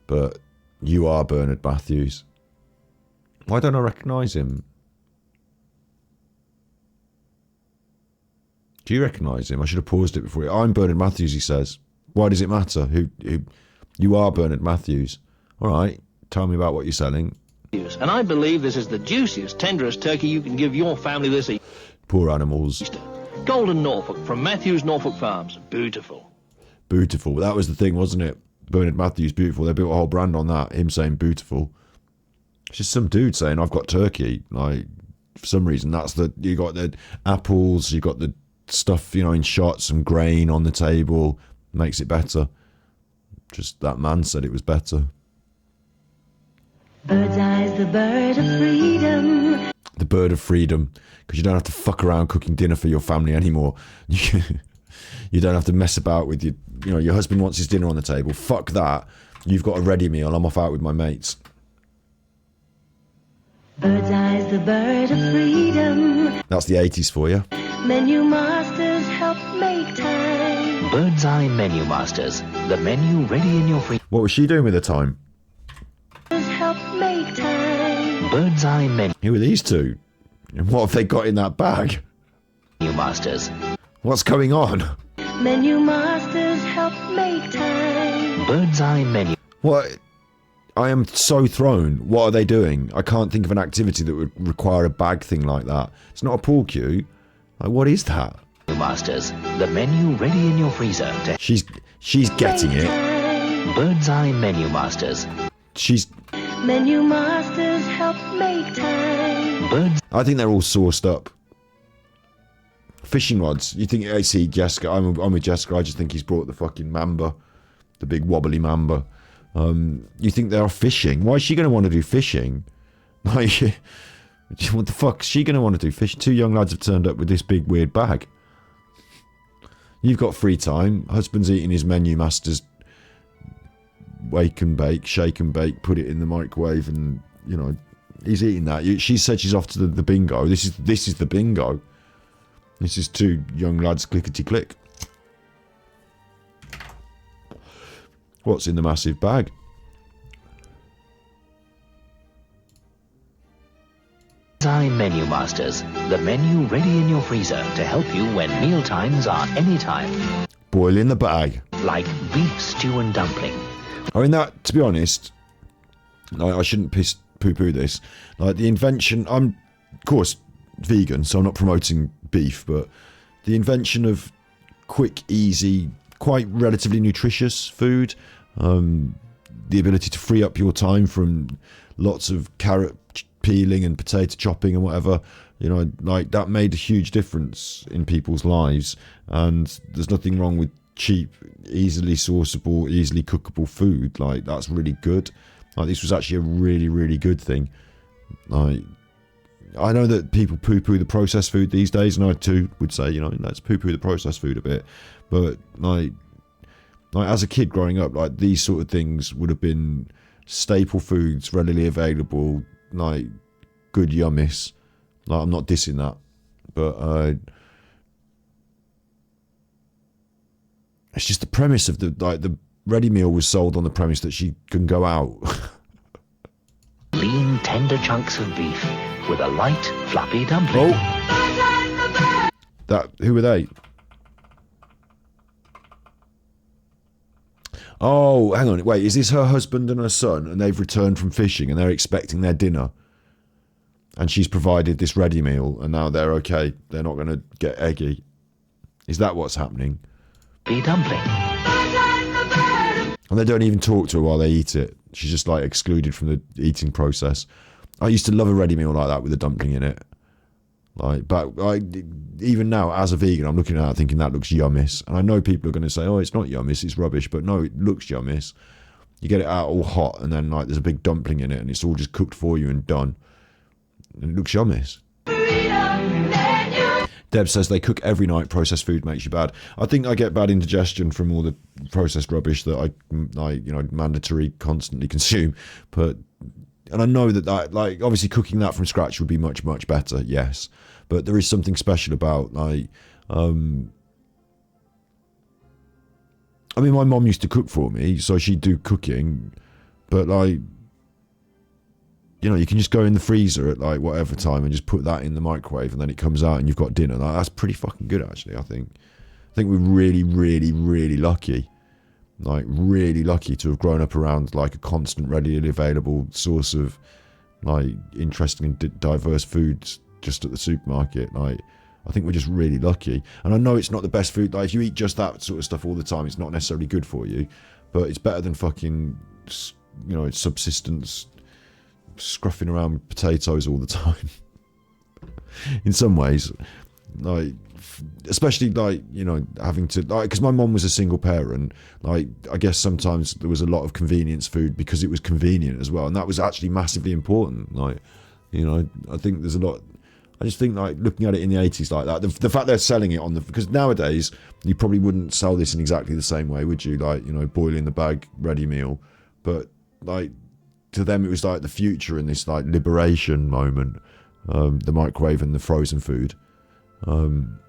But you are Bernard Matthews. Why don't I recognise him? Do you recognise him? I should have paused it before. I'm Bernard Matthews, he says. Why does it matter? Who you are Bernard Matthews. All right, tell me about what you're selling. And I believe this is the juiciest, tenderest turkey you can give your family this Easter. Poor animals. Golden Norfolk from Matthews Norfolk Farms. Beautiful. Beautiful. That was the thing, wasn't it? Bernard Matthews, beautiful. They built a whole brand on that. Him saying beautiful. It's just some dude saying, I've got turkey. Like, for some reason, that's the... You got the apples, you got the stuff, you know, in shots, some grain on the table. Makes it better. Just that man said it was better. Bird's eye's the bird of freedom. The bird of freedom. Because you don't have to fuck around cooking dinner for your family anymore. You don't have to mess about with your... You know, your husband wants his dinner on the table. Fuck that. You've got a ready meal. I'm off out with my mates. Bird's eye's the bird of freedom. That's the 80s for you. Menu masters help make time. Bird's Eye Menu Masters. The menu ready in your free... What was she doing with her time? Help make time. Bird's Eye Menu... Who are these two? And what have they got in that bag? Menu Masters. What's going on? Menu masters help make time. Bird's Eye Menu... What? I am so thrown. What are they doing? I can't think of an activity that would require a bag thing like that. It's not a pool cue. Like, what is that? Masters. The menu ready in your freezer to... She's getting it. Bird's Eye Menu Masters. She's... Menu masters help make time. Birds... I think they're all sauced up. Fishing rods. You think, I see Jessica. I'm with Jessica. I just think he's brought the fucking mamba. The big wobbly mamba. You think they're fishing? Why is she going to want to do fishing? Like, what the fuck is she going to want to do fishing? Two young lads have turned up with this big weird bag. You've got free time. Husband's eating his Menu Masters wake and bake, shake and bake, put it in the microwave, and, you know, he's eating that. She said she's off to the bingo. This is the bingo. This is two young lads clickety-click. What's in the massive bag? Eye Menu Masters. The menu ready in your freezer to help you when meal times are anytime. Boil in the bag. Like beef stew and dumpling. I mean, that, to be honest, I shouldn't poo-poo this. Like, the invention... I'm, of course, vegan, so I'm not promoting beef, but the invention of quick, easy, quite relatively nutritious food... the ability to free up your time from lots of carrot peeling and potato chopping and whatever, you know, like, that made a huge difference in people's lives. And there's nothing wrong with cheap, easily sourceable, easily cookable food. Like, that's really good. Like, this was actually a really, really good thing. Like, I know that people poo-poo the processed food these days, and I too would say, you know, let's poo-poo the processed food a bit. But like as a kid growing up, like, these sort of things would have been staple foods, readily available, like, good yummies. Like, I'm not dissing that, but it's just the premise of the ready meal was sold on the premise that she can go out. Lean, tender chunks of beef with a light, fluffy dumpling. Oh, who are they? Oh, hang on. Wait, is this her husband and her son, and they've returned from fishing and they're expecting their dinner? And she's provided this ready meal, and now they're okay. They're not going to get eggy. Is that what's happening? Be dumpling. And they don't even talk to her while they eat it. She's just like excluded from the eating process. I used to love a ready meal like that with a dumpling in it. Like, but even now, as a vegan, I'm looking at it thinking that looks yummis. And I know people are going to say, oh, it's not yummis, it's rubbish. But no, it looks yummis. You get it out all hot, and then like there's a big dumpling in it, and it's all just cooked for you and done. And it looks yummis. Deb says they cook every night. Processed food makes you bad. I think I get bad indigestion from all the processed rubbish that I mandatory constantly consume. And I know that like obviously cooking that from scratch would be much, much better. Yes, but there is something special about like. I mean, my mom used to cook for me, so she'd do cooking, but like. You know, you can just go in the freezer at like whatever time and just put that in the microwave, and then it comes out and you've got dinner. Like, that's pretty fucking good, actually. I think we're really, really, really lucky. Like, really lucky to have grown up around like a constant, readily available source of like interesting and diverse foods just at the supermarket. Like, I think we're just really lucky. And I know it's not the best food. Like, if you eat just that sort of stuff all the time, it's not necessarily good for you, but it's better than fucking, you know, subsistence. Scruffing around potatoes all the time. In some ways, like, especially like, you know, having to like, because my mom was a single parent, like, I guess sometimes there was a lot of convenience food because it was convenient as well, and that was actually massively important. Like, you know, I think there's a lot. I just think like looking at it in the 80s like that, the fact they're selling it on the, because nowadays you probably wouldn't sell this in exactly the same way, would you? Like, you know, boil in the bag ready meal, but like. To them, it was like the future and this like liberation moment, the microwave and the frozen food. Part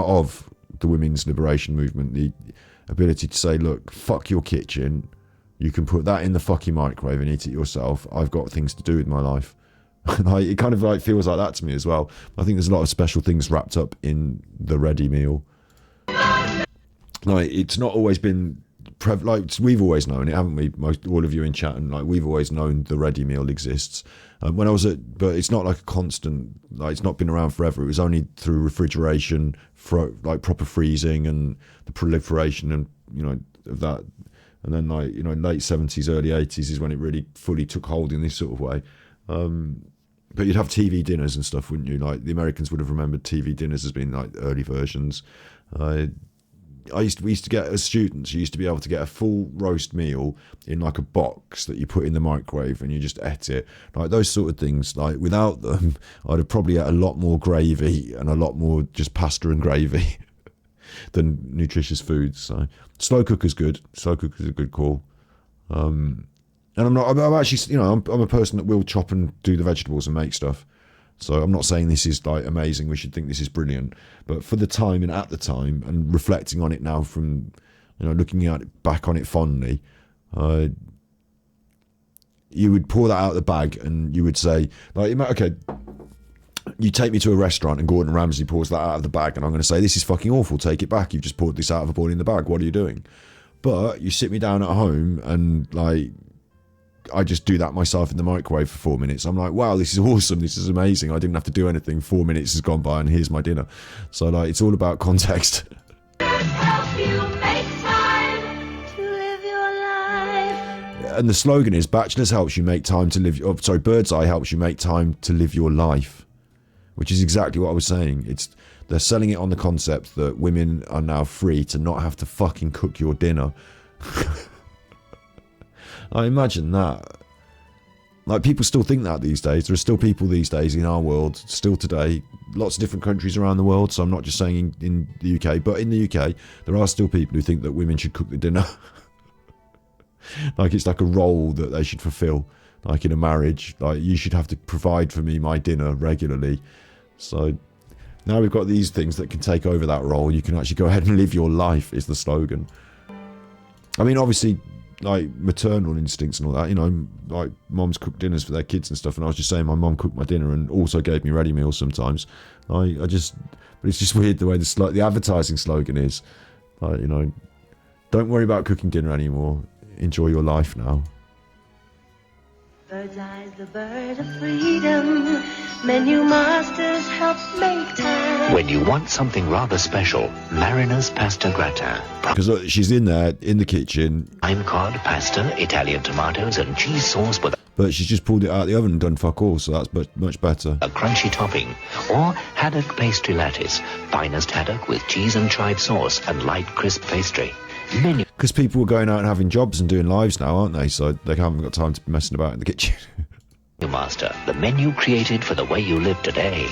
of the women's liberation movement, the ability to say, look, fuck your kitchen. You can put that in the fucking microwave and eat it yourself. I've got things to do with my life. Like, it kind of like feels like that to me as well. I think there's a lot of special things wrapped up in the ready meal. Like, it's not always been... like, we've always known it, haven't we? All of you in chat, and like we've always known the ready meal exists. When I was but it's not like a constant. Like, it's not been around forever. It was only through refrigeration, like proper freezing, and the proliferation, and you know, of that. And then like, you know, late 70s, early 80s is when it really fully took hold in this sort of way. But you'd have TV dinners and stuff, wouldn't you? Like, the Americans would have remembered TV dinners as being like early versions. We used to get, as students, you used to be able to get a full roast meal in like a box that you put in the microwave and you just ate it. Like, those sort of things, like, without them, I'd have probably had a lot more gravy and a lot more just pasta and gravy than nutritious foods. So slow cooker's good. Slow cooker's a good call. And I'm actually, you know, I'm a person that will chop and do the vegetables and make stuff. So I'm not saying this is like amazing, we should think this is brilliant, but for the time and at the time, and reflecting on it now from, you know, looking at it back on it fondly, you would pour that out of the bag and you would say, like, okay, you take me to a restaurant and Gordon Ramsay pours that out of the bag and I'm going to say, this is fucking awful, take it back, you've just poured this out of a bowl in the bag, what are you doing? But you sit me down at home and like, I just do that myself in the microwave for 4 minutes. I'm like, wow, this is awesome. This is amazing. I didn't have to do anything. 4 minutes has gone by and here's my dinner. So like, it's all about context. And the slogan is, Bachelors helps you make time to live. Oh, sorry, Bird's Eye helps you make time to live your life, which is exactly what I was saying. They're selling it on the concept that women are now free to not have to fucking cook your dinner. I imagine that. Like, people still think that these days. There are still people these days in our world, still today, lots of different countries around the world, so I'm not just saying in the UK, but in the UK, there are still people who think that women should cook the dinner. Like, it's like a role that they should fulfill. Like in a marriage, like, you should have to provide for me my dinner regularly. So now we've got these things that can take over that role. You can actually go ahead and live your life, is the slogan. I mean, obviously, like, maternal instincts and all that, you know, like, moms cook dinners for their kids and stuff, and I was just saying my mom cooked my dinner and also gave me ready meals sometimes. But it's just weird the way the advertising slogan is, like, you know, Don't worry about cooking dinner anymore. Enjoy your life now. Bird's eyes, the bird of freedom. Menu masters help make time. When you want something rather special, Mariner's Pasta Gratin. Because look, she's in there, in the kitchen. Lime cod, pasta, Italian tomatoes, and cheese sauce with But she's just pulled it out of the oven and done fuck all, so that's much better. a crunchy topping. Or haddock pastry lattice. Finest haddock with cheese and chive sauce and light crisp pastry. Menu Because people are going out and having jobs and doing lives now, aren't they? So they haven't got time to be messing about in the kitchen. Master, the menu created for the way you live today.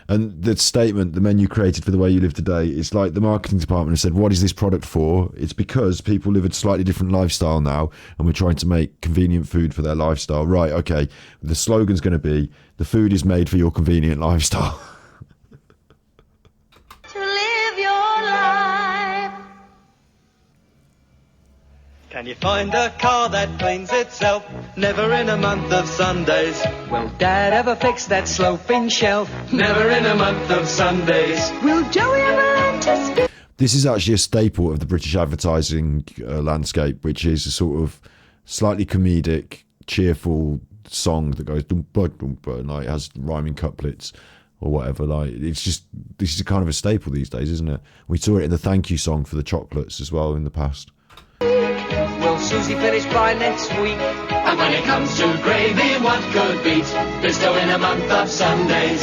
And the statement, the menu created for the way you live today, it's like the marketing department has said, what is this product for? It's because people live a slightly different lifestyle now, and we're trying to make convenient food for their lifestyle. Right, okay. The slogan's going to be, the food is made for your convenient lifestyle. To live your life. Can you find a car that cleans itself? Never in a month of Sundays. Will Dad ever fix that sloping shelf? Never in a month of Sundays. Will Joey ever learn to speak? This is actually a staple of the British advertising landscape, which is a sort of slightly comedic, cheerful song that goes dumpa dumpa, and like it has rhyming couplets or whatever. Like it's just, this is kind of a staple these days, isn't it? We saw it in the thank you song for the chocolates as well in the past. Will Susie finish by next week? And when it comes to gravy, what could beat Bisto in a month of Sundays?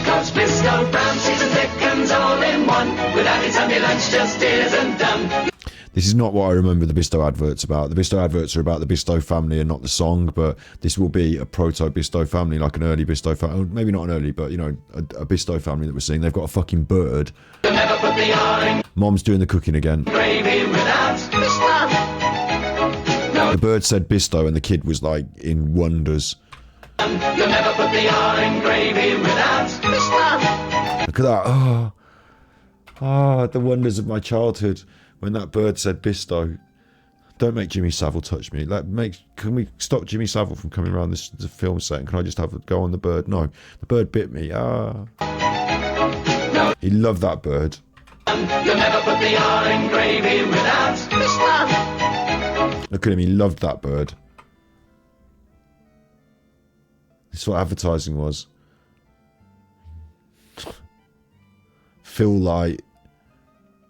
Cause Bisto, brown, cheese and thickens all in one. Without it, Sunday lunch just isn't done. This is not what I remember the Bisto adverts about. The Bisto adverts are about the Bisto family and not the song, but this will be a proto-Bisto family, like an early Bisto family. Maybe not an early, but, you know, a Bisto family that we're seeing. They've got a fucking bird. You'll never put the R in Mom's doing the cooking again. gravy without Bisto. The bird said Bisto and the kid was, like, in wonders. You'll never put the R in gravy without Bisto. Look at that. Oh, the wonders of my childhood. When that bird said Bisto. Don't make Jimmy Savile touch me. Can we stop Jimmy Savile from coming around this film set? And can I just have a go on the bird? No, the bird bit me. He loved that bird. You'll never put the R in gravy without Bisto. Look at him, he loved that bird. This is what advertising was. Fill light,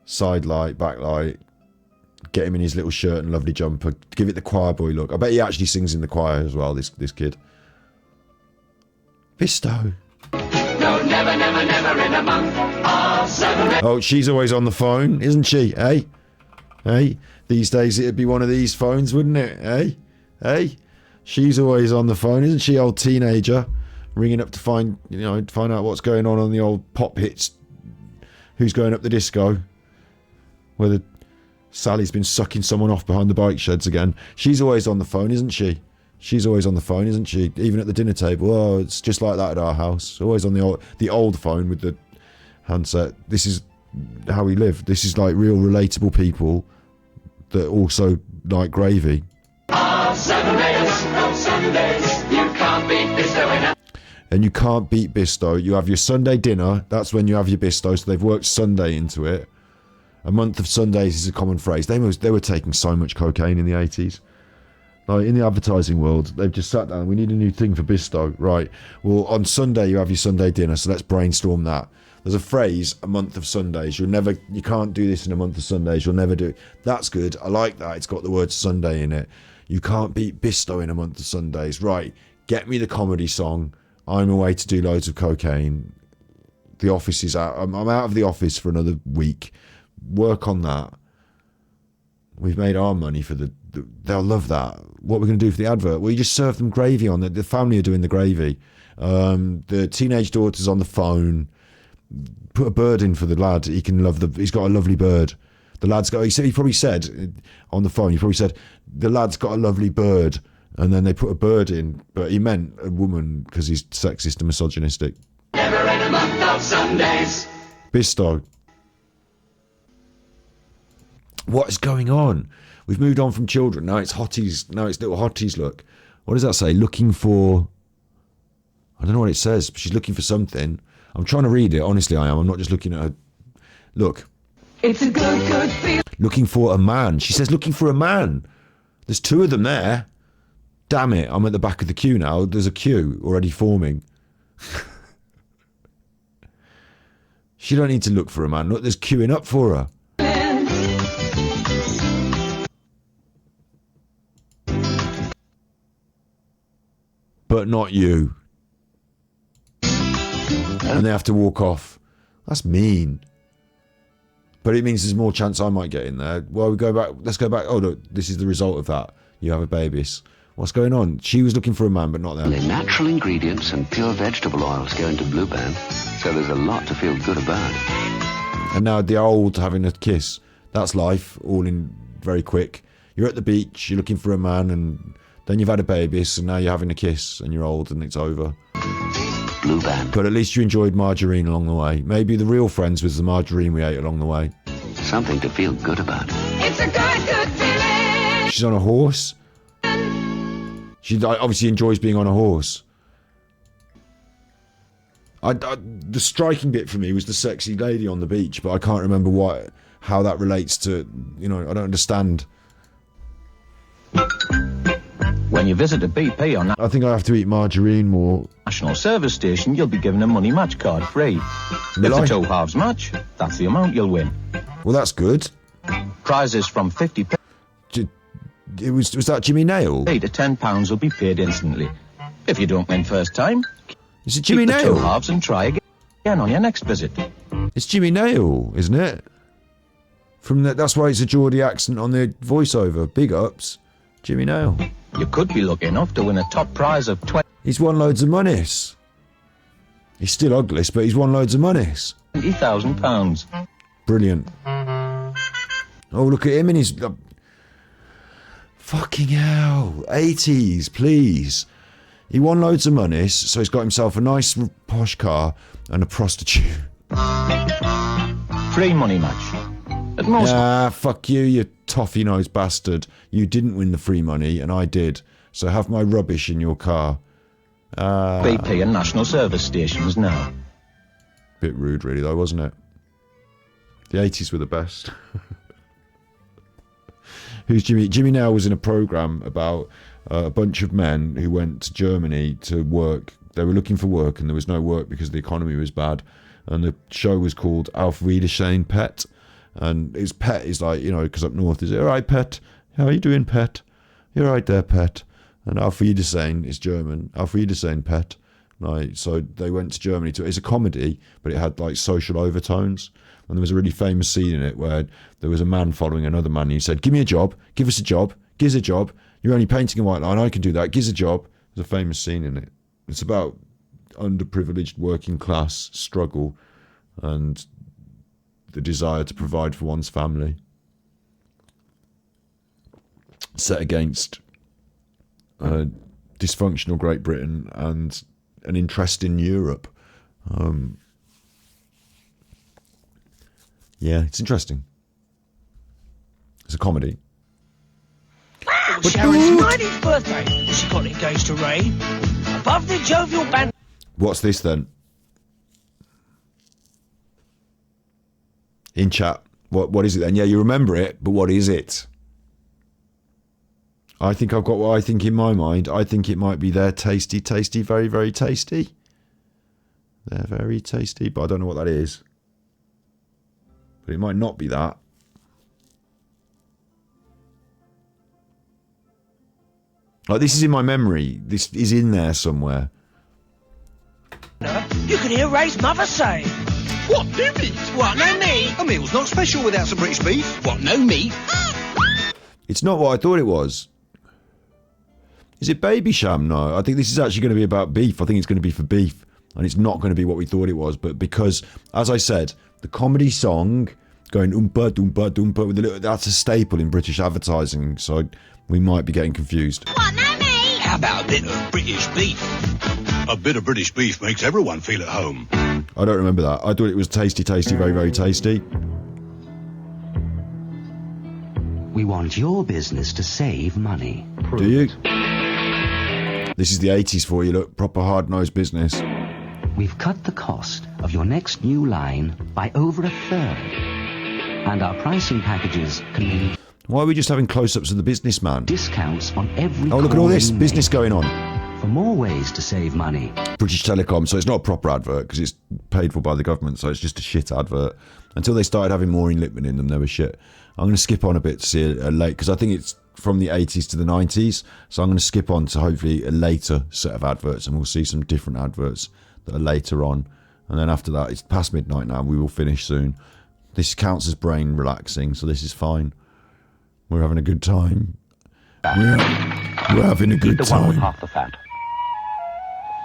side light, back light, get him in his little shirt and lovely jumper, give it the choir boy look. I bet he actually sings in the choir as well, this kid. Bisto. No, never, never, never in a month of Sunday. Oh, she's always on the phone, isn't she? Hey? Hey? These days it'd be one of these phones, wouldn't it? Hey? Hey? She's always on the phone, isn't she, old teenager? Ringing up to find out what's going on the old pop hits. Who's going up the disco? Whether Sally's been sucking someone off behind the bike sheds again. She's always on the phone, isn't she? She's always on the phone, isn't she? Even at the dinner table. Oh, it's just like that at our house. Always on the old phone with the handset. This is how we live. This is like real relatable people that also like gravy. Sundays, no Sundays. You can't beat Bisto in a... And you can't beat Bisto. You have your Sunday dinner. That's when you have your Bisto. So they've worked Sunday into it. A month of Sundays is a common phrase. They were taking so much cocaine in the 80s. Like in the advertising world, they've just sat down. We need a new thing for Bisto. Right. Well, on Sunday, you have your Sunday dinner. So let's brainstorm that. There's a phrase, a month of Sundays. You can't do this in a month of Sundays. You'll never do it. That's good. I like that. It's got the word Sunday in it. You can't beat Bisto in a month of Sundays. Right. Get me the comedy song. I'm away to do loads of cocaine. The office is out. I'm out of the office for another week. Work on that. We've made our money for they'll love that. What we're going to do for the advert? Well, you just serve them gravy on it. The family are doing the gravy. The teenage daughter's on the phone. Put a bird in for the lad. He's got a lovely bird. The lad's got, he probably said on the phone, the lad's got a lovely bird. And then they put a bird in, but he meant a woman because he's sexist and misogynistic. Never in a month of Sundays. Bisto. What is going on? We've moved on from children. Now it's hotties. Now it's little hotties. Look. What does that say? Looking for... I don't know what it says. But she's looking for something. I'm trying to read it. Honestly, I am. I'm not just looking at her. Look. It's a good feeling. Looking for a man. She says looking for a man. There's two of them there. Damn it, I'm at the back of the queue now. There's a queue already forming. She don't need to look for a man. Look, there's queuing up for her. But not you. And they have to walk off. That's mean. But it means there's more chance I might get in there. Well, we go back. Let's go back. Oh, look, this is the result of that. You have a babies. What's going on? She was looking for a man, but not them. The natural ingredients and pure vegetable oils go into Blue Band, so there's a lot to feel good about. And now the old having a kiss. That's life, all in very quick. You're at the beach, you're looking for a man, and then you've had a baby, so now you're having a kiss, and you're old, and it's over. Blue Band. But at least you enjoyed margarine along the way. Maybe the real friends was the margarine we ate along the way. Something to feel good about. It's a good feeling. She's on a horse. She obviously enjoys being on a horse. The striking bit for me was the sexy lady on the beach, but I can't remember how that relates to, I don't understand. When you visit a BP on I think I have to eat margarine more. National Service Station, you'll be given a money match card free. If the two halves match, that's the amount you'll win. Well, that's good. Prizes from £50 was that Jimmy Nail? to £10 will be paid instantly. If you don't win first time, is it Jimmy keep the Nail? two halves and try again on your next visit. It's Jimmy Nail, isn't it? That's why it's a Geordie accent on the voiceover. Big ups, Jimmy Nail. You could be lucky enough to win a top prize of 20. He's won loads of monies. He's still uglies, but he's won loads of monies. £20,000. Brilliant. Oh, look at him in his... fucking hell. 80s, please. He won loads of monies, so he's got himself a nice posh car and a prostitute. Free money match. At most... fuck you, you toffee-nosed bastard. You didn't win the free money, and I did. So have my rubbish in your car. BP and National Service Stations now. Bit rude, really, though, wasn't it? The 80s were the best. Who's Jimmy? Jimmy Nail was in a programme about a bunch of men who went to Germany to work. They were looking for work, and there was no work because the economy was bad. And the show was called Auf Wiedersehen, Pet. And his pet is like, because up north is, all right, pet. How are you doing, pet? You're right there, pet. And Auf Wiedersehen is German. Auf Wiedersehen, pet. Like, so they went to Germany it's a comedy, but it had like social overtones. And there was a really famous scene in it where there was a man following another man. And he said, give me a job, give us a job, give us a job. You're only painting a white line, I can do that, give us a job. There's a famous scene in it. It's about underprivileged working class struggle and the desire to provide for one's family. Set against dysfunctional Great Britain and an interest in Europe. Yeah, it's interesting. It's a comedy. It was Sharon's 90th birthday. She got engaged to Ray. Above the jovial band. What's this then? In chat. What is it then? Yeah, you remember it, but what is it? I think I've got what I think in my mind. I think it might be they're tasty, tasty, very, very tasty. They're very tasty, but I don't know what that is. But it might not be that. Like, this is in my memory. This is in there somewhere. You can hear Ray's mother say, What, no meat? What, no meat? A meal's not special without some British beef. What, no meat? It's not what I thought it was. Is it Baby Sham? No, I think this is actually going to be about beef. I think it's going to be for beef. And it's not going to be what we thought it was. But because, as I said, the comedy song going oompa, doompa, doompa, with a little, that's a staple in British advertising. So we might be getting confused. What, no meat? How about a bit of British beef? A bit of British beef makes everyone feel at home. I don't remember that. I thought it was tasty, tasty, very, very tasty. We want your business to save money. Do you? This is the 80s for you, look. Proper hard-nosed business. We've cut the cost of your next new line by over 1/3. And our pricing packages can be... Why are we just having close-ups of the businessman? Discounts on every... Oh, look at all this business going on. For more ways to save money. British Telecom, so it's not a proper advert because it's paid for by the government, so it's just a shit advert. Until they started having Maureen Lipman in them, they were shit. I'm going to skip on a bit to see a late, because I think it's from the 80s to the 90s, so I'm going to skip on to hopefully a later set of adverts, and we'll see some different adverts that are later on. And then after that, it's past midnight now, we will finish soon. This counts as brain relaxing, so this is fine. We're having a good time. We're having a good The one with time. half the fat.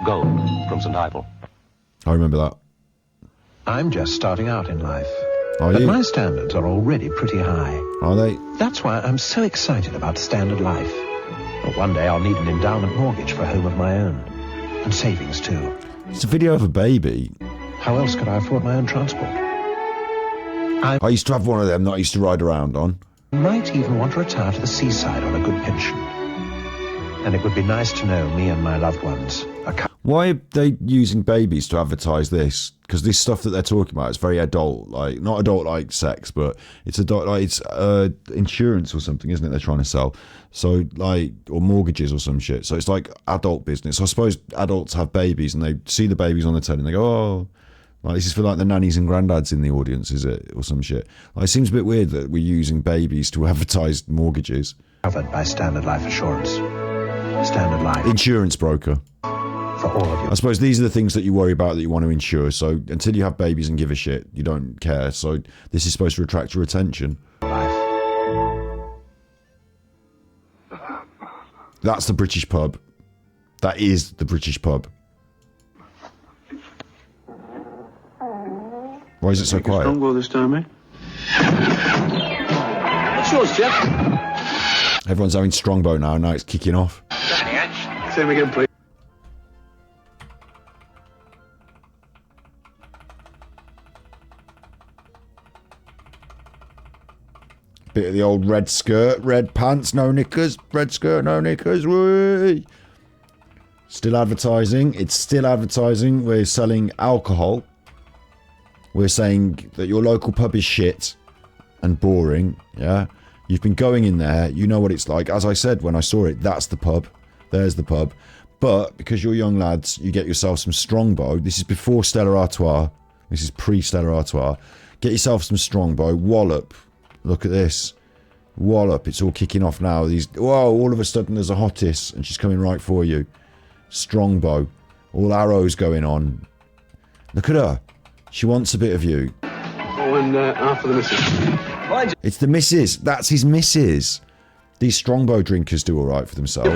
Gold from St. Ivel. I remember that. I'm just starting out in life. Are but you? my standards are already pretty high. Are they? That's why I'm so excited about Standard Life. But one day I'll need an endowment mortgage for a home of my own. And savings too. It's a video of a baby. How else could I afford my own transport? I used to have one of them that I used to ride around on. I might even want to retire to the seaside on a good pension. And it would be nice to know me and my loved ones are... Why are they using babies to advertise this? Because this stuff that they're talking about is very adult, like not adult like sex, but it's adult, like it's insurance or something, isn't it? They're trying to sell, so like, or mortgages or some shit. So it's like adult business. So I suppose adults have babies and they see the babies on the telly and they go, oh, like this is for like the nannies and granddads in the audience, is it, or some shit? Like, it seems a bit weird that we're using babies to advertise mortgages. Covered by Standard Life Assurance. Standard Life. Insurance broker. For all of you. I suppose these are the things that you worry about that you want to insure. So until you have babies and give a shit, you don't care. So this is supposed to attract your attention. That's the British pub. That is the British pub. Why is it so quiet? Strongbow this time, eh? What's yours, Jeff? Everyone's having strongbow now. Now it's kicking off. Say them again, please. Bit of the old red skirt, red pants, no knickers, red skirt, no knickers, whee! Still advertising. It's still advertising. We're selling alcohol. We're saying that your local pub is shit and boring, yeah? You've been going in there, you know what it's like. As I said when I saw it, that's the pub. There's the pub. But because you're young lads, you get yourself some Strongbow. This is before Stella Artois. This is pre-Stella Artois. Get yourself some Strongbow. Wallop. Look at this. Wallop. It's all kicking off now. Whoa, all of a sudden there's a hottis and she's coming right for you. Strongbow. All arrows going on. Look at her. She wants a bit of you. Oh, and after the missus. It's the missus. That's his missus. These Strongbow drinkers do all right for themselves.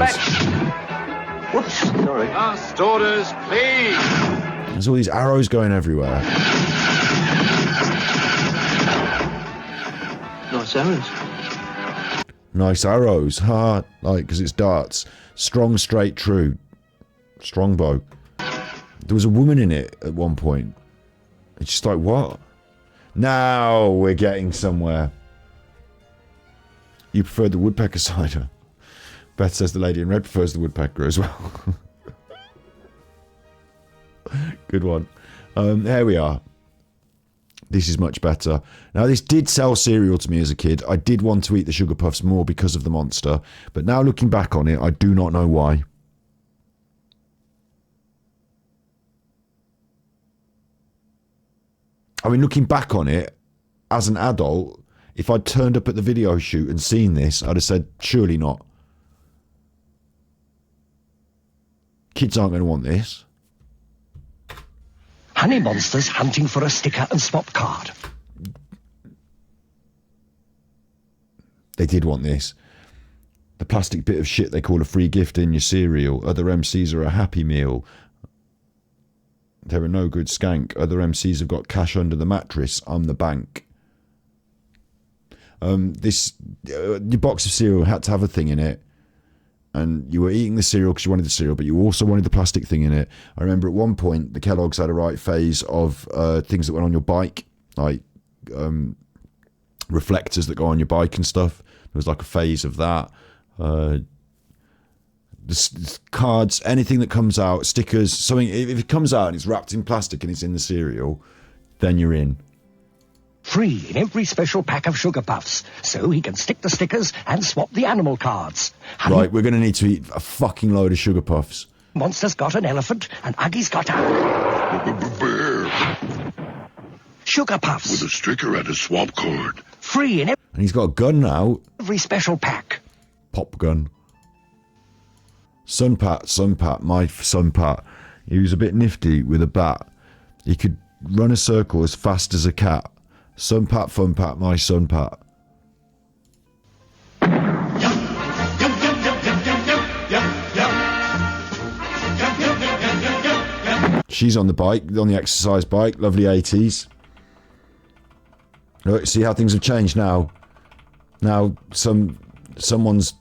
Whoops, sorry. Last orders, please. There's all these arrows going everywhere. Nice arrows. Nice arrows, ha! Like, because it's darts. Strong, straight, true. Strongbow. There was a woman in it at one point. It's just like, what? Now we're getting somewhere. You preferred the woodpecker cider. Beth says the lady in red prefers the woodpecker as well. Good one. Here we are. This is much better. Now, this did sell cereal to me as a kid. I did want to eat the Sugar Puffs more because of the monster. But now looking back on it, I do not know why. I mean, looking back on it, as an adult, if I'd turned up at the video shoot and seen this, I'd have said, surely not. Kids aren't going to want this. Honey monsters hunting for a sticker and swap card. They did want this. The plastic bit of shit they call a free gift in your cereal. Other MCs are a Happy Meal. They're a no good skank. Other MCs have got cash under the mattress. I'm the bank. Your box of cereal had to have a thing in it. And you were eating the cereal because you wanted the cereal, but you also wanted the plastic thing in it. I remember at one point, the Kellogg's had a right phase of things that went on your bike, like reflectors that go on your bike and stuff. There was like a phase of that. Cards, anything that comes out, stickers, something. If it comes out and it's wrapped in plastic and it's in the cereal, then you're in. Free in every special pack of sugar puffs, so he can stick the stickers and swap the animal cards. Right, we're going to need to eat a fucking load of sugar puffs. Monster's got an elephant, and Uggy's got a... Bear. Sugar puffs. With a sticker and a swap card. Free in And he's got a gun now. every special pack. Pop gun. Sunpat, my Sunpat. He was a bit nifty with a bat. He could run a circle as fast as a cat. Sunpat, Funpat, my Sunpat. She's on the bike, on the exercise bike. Lovely 80s. Look, see how things have changed now. Now, someone's...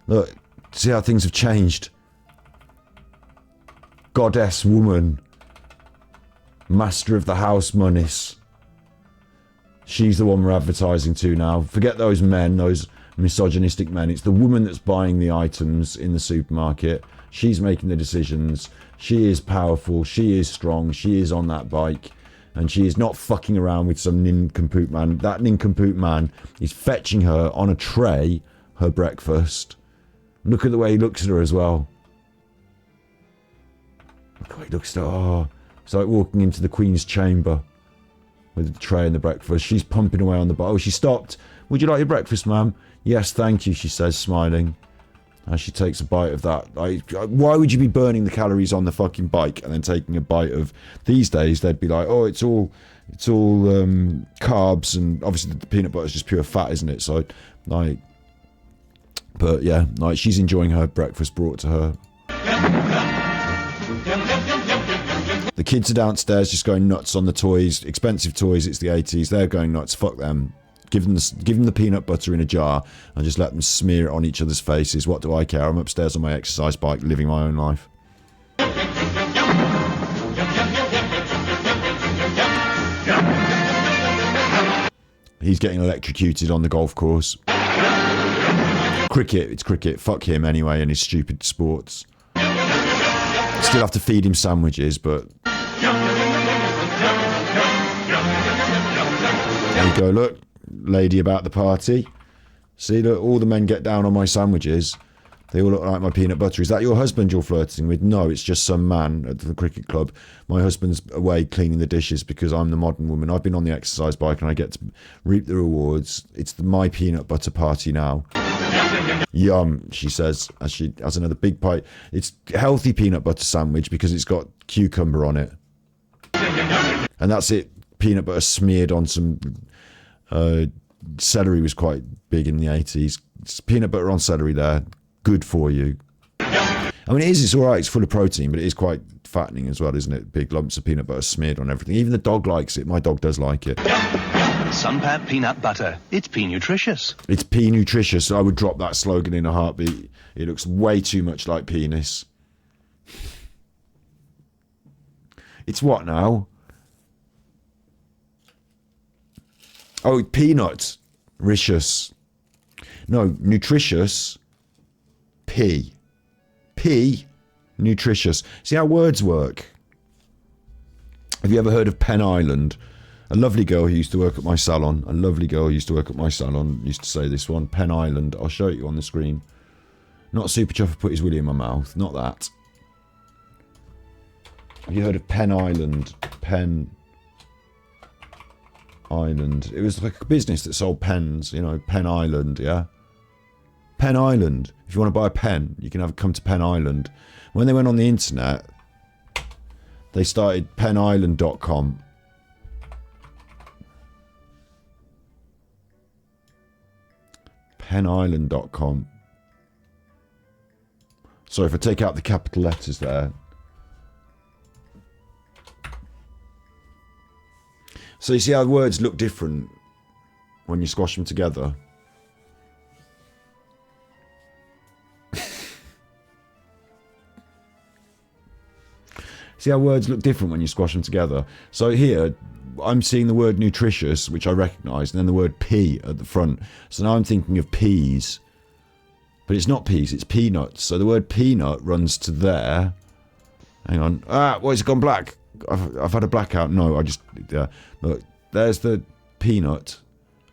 Look, see how things have changed. Goddess woman. Master of the house moneys. She's the one we're advertising to now. Forget those men, those misogynistic men. It's the woman that's buying the items in the supermarket. She's making the decisions. She is powerful. She is strong. She is on that bike. And she is not fucking around with some nincompoop man. That nincompoop man is fetching her on a tray her breakfast. Look at the way he looks at her as well. Look how he looks at her. Oh, it's like walking into the Queen's chamber with the tray and the breakfast. She's pumping away on the bike. Oh, she stopped. Would you like your breakfast, ma'am? Yes, thank you, she says, smiling. As she takes a bite of that. Why would you be burning the calories on the fucking bike and then taking a bite of... These days, they'd be like, oh, it's all carbs, and obviously the peanut butter is just pure fat, isn't it? So, like... But, yeah, like, she's enjoying her breakfast brought to her. The kids are downstairs just going nuts on the toys. Expensive toys, it's the 80s. They're going nuts. Fuck them. Give them the peanut butter in a jar and just let them smear it on each other's faces. What do I care? I'm upstairs on my exercise bike living my own life. He's getting electrocuted on the golf course. Cricket, it's cricket. Fuck him anyway and his stupid sports. Still have to feed him sandwiches, but... There you go, look. Lady about the party. See, look, all the men get down on my sandwiches. They all look like my peanut butter. Is that your husband you're flirting with? No, it's just some man at the cricket club. My husband's away cleaning the dishes because I'm the modern woman. I've been on the exercise bike and I get to reap the rewards. It's my peanut butter party now. Yum, she says, as she has another big bite. It's a healthy peanut butter sandwich because it's got cucumber on it. And that's it. Peanut butter smeared on some... celery was quite big in the 80s. It's peanut butter on celery there. Good for you. I mean, it's alright. It's full of protein, but it is quite fattening as well, isn't it? Big lumps of peanut butter smeared on everything. Even the dog likes it. My dog does like it. Sunpat peanut butter. It's pea-nutritious. It's pea-nutritious. I would drop that slogan in a heartbeat. It looks way too much like penis. It's what now? Oh, peanut. Ricious. No, nutritious. P. P. Nutritious. See how words work? Have you ever heard of Pen Island? A lovely girl who used to work at my salon. A lovely girl who used to work at my salon used to say this one. Pen Island. I'll show it you on the screen. Not Superchuffer put his willy in my mouth. Not that. Have you heard of Pen Island? Pen Island. It was like a business that sold pens, you know, Pen Island, yeah? Pen Island. If you want to buy a pen, you can come to Pen Island. When they went on the internet, they started penisland.com. Penisland.com. So if I take out the capital letters there. So you see how words look different when you squash them together? See how words look different when you squash them together? So here, I'm seeing the word nutritious, which I recognise, and then the word pea at the front. So now I'm thinking of peas. But it's not peas, it's peanuts. So the word peanut runs to there. Hang on. Ah, why has it gone black? I've had a blackout. No, I just... look, there's the peanut,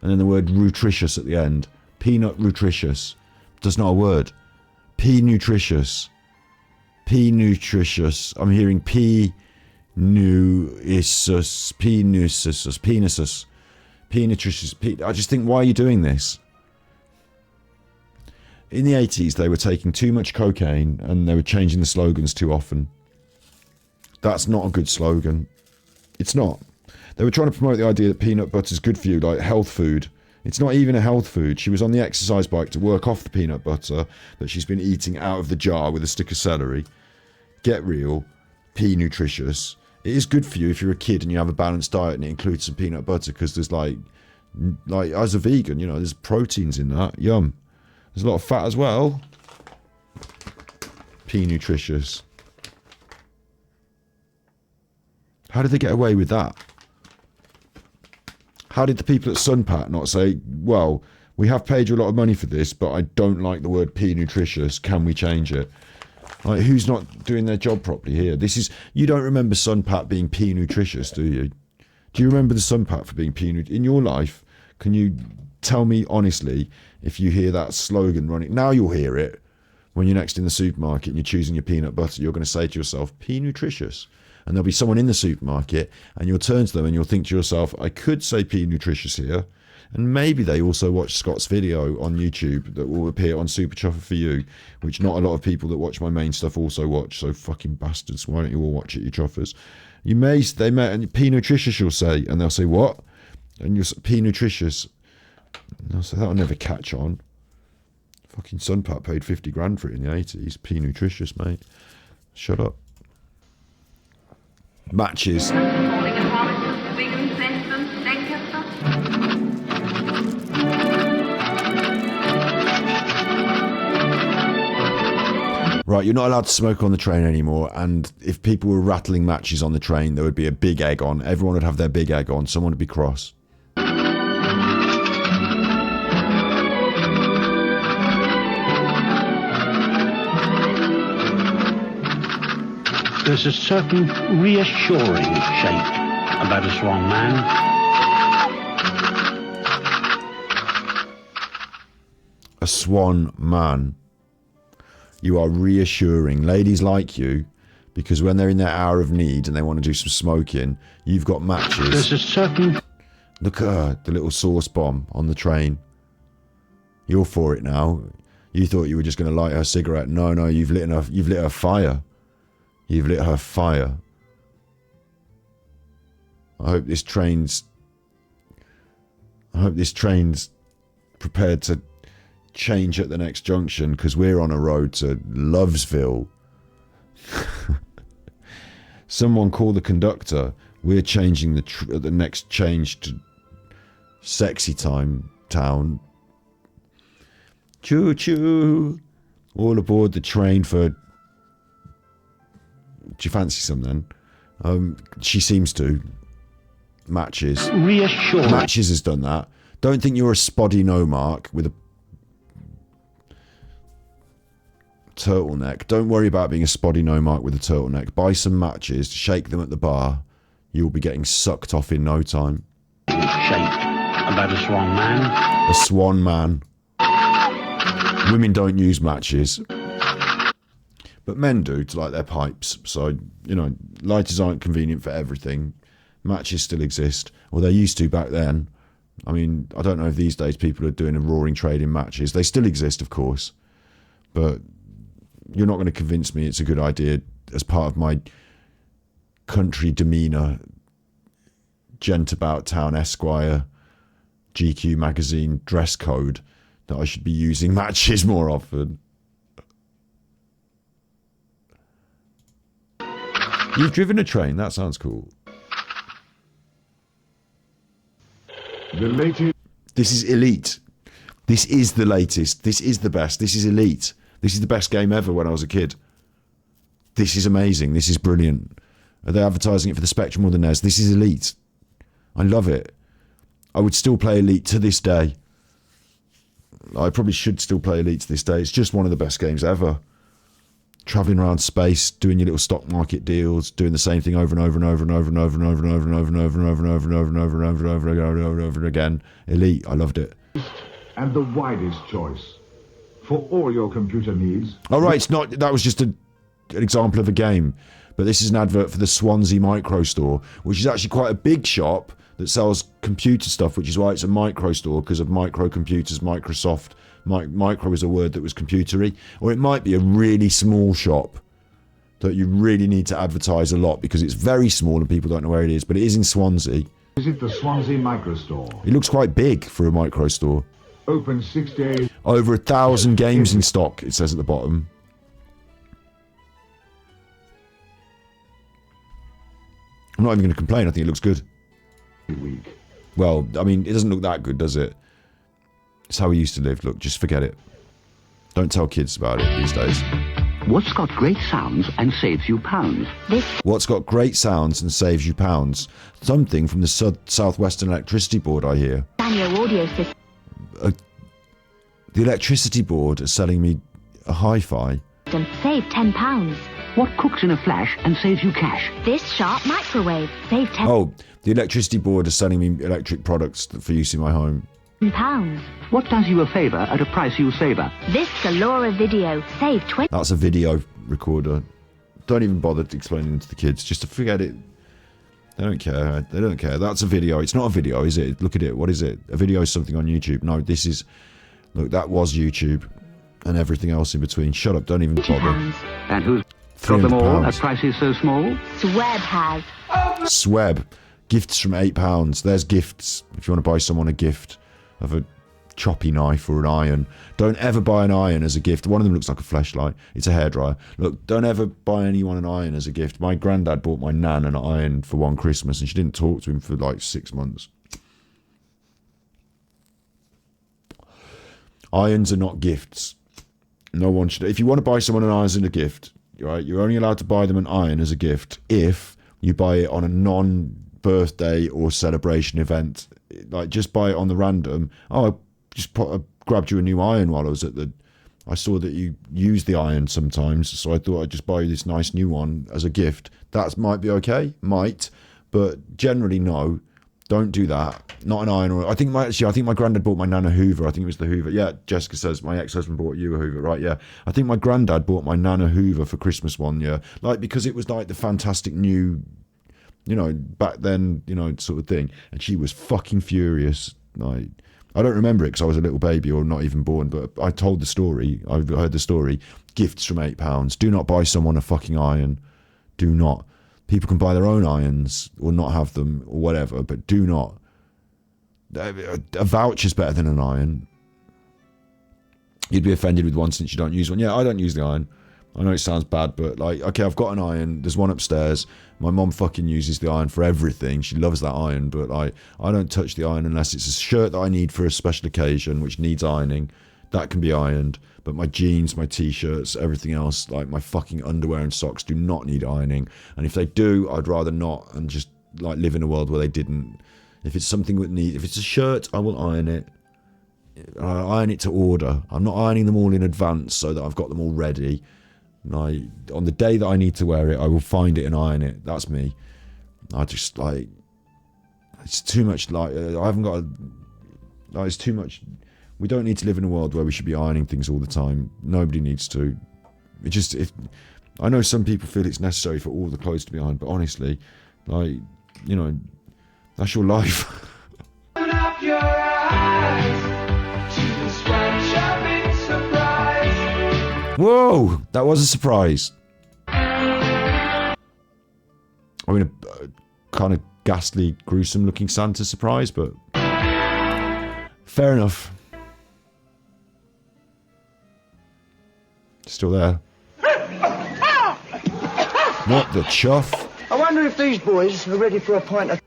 and then the word nutritious at the end. Peanut nutritious. That's not a word. P-nutritious. P-nutritious. I'm hearing P-nuisus. P-nuisus. Penisus. P-nutritious. I just think, why are you doing this? In the 80s, they were taking too much cocaine and they were changing the slogans too often. That's not a good slogan. It's not. They were trying to promote the idea that peanut butter is good for you, like health food. It's not even a health food. She was on the exercise bike to work off the peanut butter that she's been eating out of the jar with a stick of celery. Get real. P-nutritious. It is good for you if you're a kid and you have a balanced diet and it includes some peanut butter, because there's like as a vegan, you know, there's proteins in that. Yum. There's a lot of fat as well. P-nutritious. How did they get away with that? How did the people at Sunpat not say, well, we have paid you a lot of money for this, but I don't like the word P-nutritious. Can we change it? Like, who's not doing their job properly here? You don't remember Sunpat being P-nutritious, do you? Do you remember the Sunpat for being P-nutritious? In your life, can you tell me honestly if you hear that slogan running? Now you'll hear it when you're next in the supermarket and you're choosing your peanut butter. You're going to say to yourself, P-nutritious. And there'll be someone in the supermarket and you'll turn to them and you'll think to yourself, I could say P-nutritious here. And maybe they also watch Scott's video on YouTube that will appear on Superchuffer for you, which not a lot of people that watch my main stuff also watch. So fucking bastards, why don't you all watch it, you chuffers? They may, and P-nutritious you'll say, and they'll say, what? And you'll say, P-nutritious. And I'll say, that'll never catch on. Fucking Sunpat paid 50 grand for it in the 80s. P-nutritious, mate. Shut up. Matches. Right, you're not allowed to smoke on the train anymore, and if people were rattling matches on the train, there would be a big egg on. Everyone would have their big egg on. Someone would be cross. There's a certain reassuring shape about a strong man. A swan man. You are reassuring. Ladies like you because when they're in their hour of need and they want to do some smoking, you've got matches. There's a certain... Look at her, the little sauce bomb on the train. You're for it now. You thought you were just going to light her cigarette. No, you've lit her fire. You've lit her fire. I hope this train's prepared to change at the next junction, because we're on a road to Lovesville. Someone call the conductor. We're changing the next change to Sexy Time Town. Choo choo. All aboard the train for... Do you fancy some then? She seems to. Matches. Reassuring. Matches has done that. Don't think you're a spoddy no-mark with a turtleneck. Don't worry about being a spoddy no-mark with a turtleneck. Buy some matches, shake them at the bar. You'll be getting sucked off in no time. Shape about a swan man. A swan man. Women don't use matches. But men do, to light their pipes. So, you know, lighters aren't convenient for everything. Matches still exist. Well, they used to back then. I mean, I don't know if these days people are doing a roaring trade in matches. They still exist, of course. But you're not going to convince me it's a good idea as part of my country demeanour, gent about town Esquire, GQ magazine dress code, that I should be using matches more often. You've driven a train? That sounds cool. The latest. This is elite. This is the latest. This is the best. This is elite. This is the best game ever when I was a kid. This is amazing. This is brilliant. Are they advertising it for the Spectrum or the NES? This is elite. I love it. I would still play Elite to this day. I probably should still play Elite to this day. It's just one of the best games ever. traveling around space, doing your little stock market deals, doing the same thing over and over and over and over and over and over and over and over and over and over and over and over and over and over and over and over and over again. Elite. I loved it. And the widest choice for all your computer needs. Oh, right, it's not. That was just an example of a game, but this is an advert for the Swansea Micro Store, which is actually quite a big shop that sells computer stuff, which is why it's a micro store, because of microcomputers, Microsoft. Micro is a word that was computery, or it might be a really small shop that you really need to advertise a lot because it's very small and people don't know where it is, but it is in Swansea. Visit the Swansea Micro Store. It looks quite big for a micro store. Open 6 days. Over 1,000 games in stock, it says at the bottom. I'm not even going to complain. I think it looks good. Well, I mean, it doesn't look that good, does it? It's how we used to live. Look, just forget it. Don't tell kids about it these days. What's got great sounds and saves you pounds? What's got great sounds and saves you pounds? Something from the Southwestern Electricity Board, I hear. Daniel audio system. The electricity board is selling me a hi-fi. Save £10. What cooks in a flash and saves you cash? This sharp microwave. Save £10. Oh, the electricity board is selling me electric products for use in my home. Pounds. What does you a favour at a price you savour? This Galora video. Save 20. That's a video recorder. Don't even bother explaining it to the kids. Just to forget it. They don't care. They don't care. That's a video. It's not a video, is it? Look at it. What is it? A video is something on YouTube. No, this is... Look, that was YouTube. And everything else in between. Shut up. Don't even bother. And who's got them all at prices so small? Sweb has. Sweb. Gifts from £8. There's gifts. If you want to buy someone a gift of a choppy knife or an iron. Don't ever buy an iron as a gift. One of them looks like a fleshlight. It's a hairdryer. Look, don't ever buy anyone an iron as a gift. My granddad bought my nan an iron for one Christmas and she didn't talk to him for like 6 months. Irons are not gifts. No one should. If you want to buy someone an iron as a gift, right, you're only allowed to buy them an iron as a gift if you buy it on a non-birthday or celebration event. Like, just buy it on the random. Oh, I grabbed you a new iron while I was at the... I saw that you use the iron sometimes, so I thought I'd just buy you this nice new one as a gift. That might be okay, might, but generally no. Don't do that. Not an iron. Or I think my granddad bought my nan a Hoover. I think it was the Hoover. Yeah, Jessica says my ex-husband bought you a Hoover, right? Yeah, I think my granddad bought my nan a Hoover for Christmas one year, like because it was like the fantastic new, you know, back then, you know, sort of thing. And she was fucking furious. Like, I don't remember it because I was a little baby or not even born, but I told the story. I heard the story. Gifts from £8. Do not buy someone a fucking iron. Do not. People can buy their own irons or not have them or whatever, but do not. A voucher's better than an iron. You'd be offended with one since you don't use one. Yeah, I don't use the iron. I know it sounds bad, but like, okay, I've got an iron. There's one upstairs. My mum fucking uses the iron for everything. She loves that iron, but I don't touch the iron unless it's a shirt that I need for a special occasion, which needs ironing. That can be ironed. But my jeans, my t-shirts, everything else, like my fucking underwear and socks, do not need ironing. And if they do, I'd rather not and just like live in a world where they didn't. If it's something that needs, if it's a shirt, I will iron it. I iron it to order. I'm not ironing them all in advance so that I've got them all ready. On the day that I need to wear it, I will find it and iron it. That's me. I just like, it's too much. Like, I haven't got. It's too much. We don't need to live in a world where we should be ironing things all the time. Nobody needs to. It just, I know some people feel it's necessary for all the clothes to be ironed, but honestly, like, you know, that's your life. Open up your eyes to the sweat-shopping surprise. Whoa, that was a surprise. I mean, a kind of ghastly, gruesome-looking Santa surprise, but fair enough. Still there. What the chuff? I wonder if these boys are ready for a pint of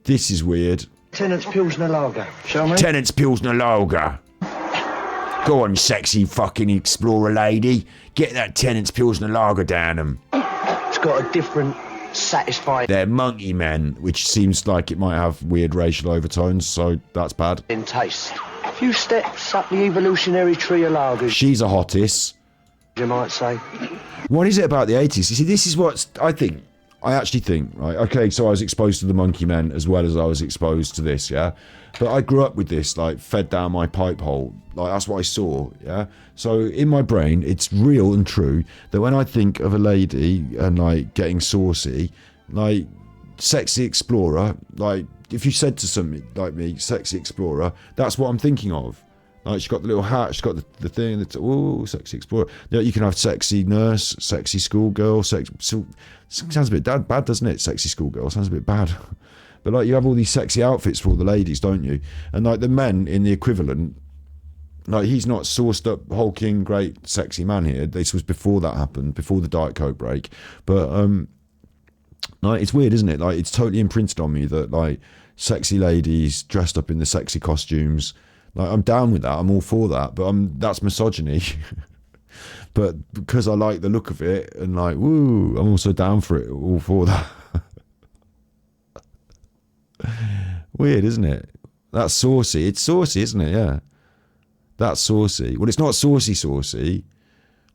This is weird. Tennant's Pilsner Lager, shall we? Tennant's Pilsner Lager. Go on, sexy fucking explorer lady. Get that Tennant's Pilsner Lager down them. It's got a different, satisfying... They're monkey men, which seems like it might have weird racial overtones, so that's bad. ...in taste. A few steps up the evolutionary tree of lagers. She's a hottis. You might say. What is it about the 80s? You see, this is what I actually think, right? Okay, so I was exposed to the Monkey Men as well as I was exposed to this, yeah? But I grew up with this, like, fed down my pipe hole. Like, that's what I saw, yeah? So in my brain, it's real and true that when I think of a lady and, like, getting saucy, like, sexy explorer, like, if you said to somebody like me, sexy explorer, that's what I'm thinking of. Like, she's got the little hat, she's got the thing, oh, sexy explorer. You know, you can have sexy nurse, sexy schoolgirl, sounds a bit bad, doesn't it? Sexy schoolgirl sounds a bit bad. But, like, you have all these sexy outfits for all the ladies, don't you? And, like, the men in the equivalent, like, he's not sauced up, hulking, great, sexy man here. This was before that happened, before the Diet Coke break. But, like, it's weird, isn't it? Like, it's totally imprinted on me that, like, sexy ladies dressed up in the sexy costumes. Like, I'm down with that. I'm all for that. But that's misogyny. But because I like the look of it and, like, woo, I'm also down for it. All for that. Weird, isn't it? That's saucy. It's saucy, isn't it? Yeah. That's saucy. Well, it's not saucy.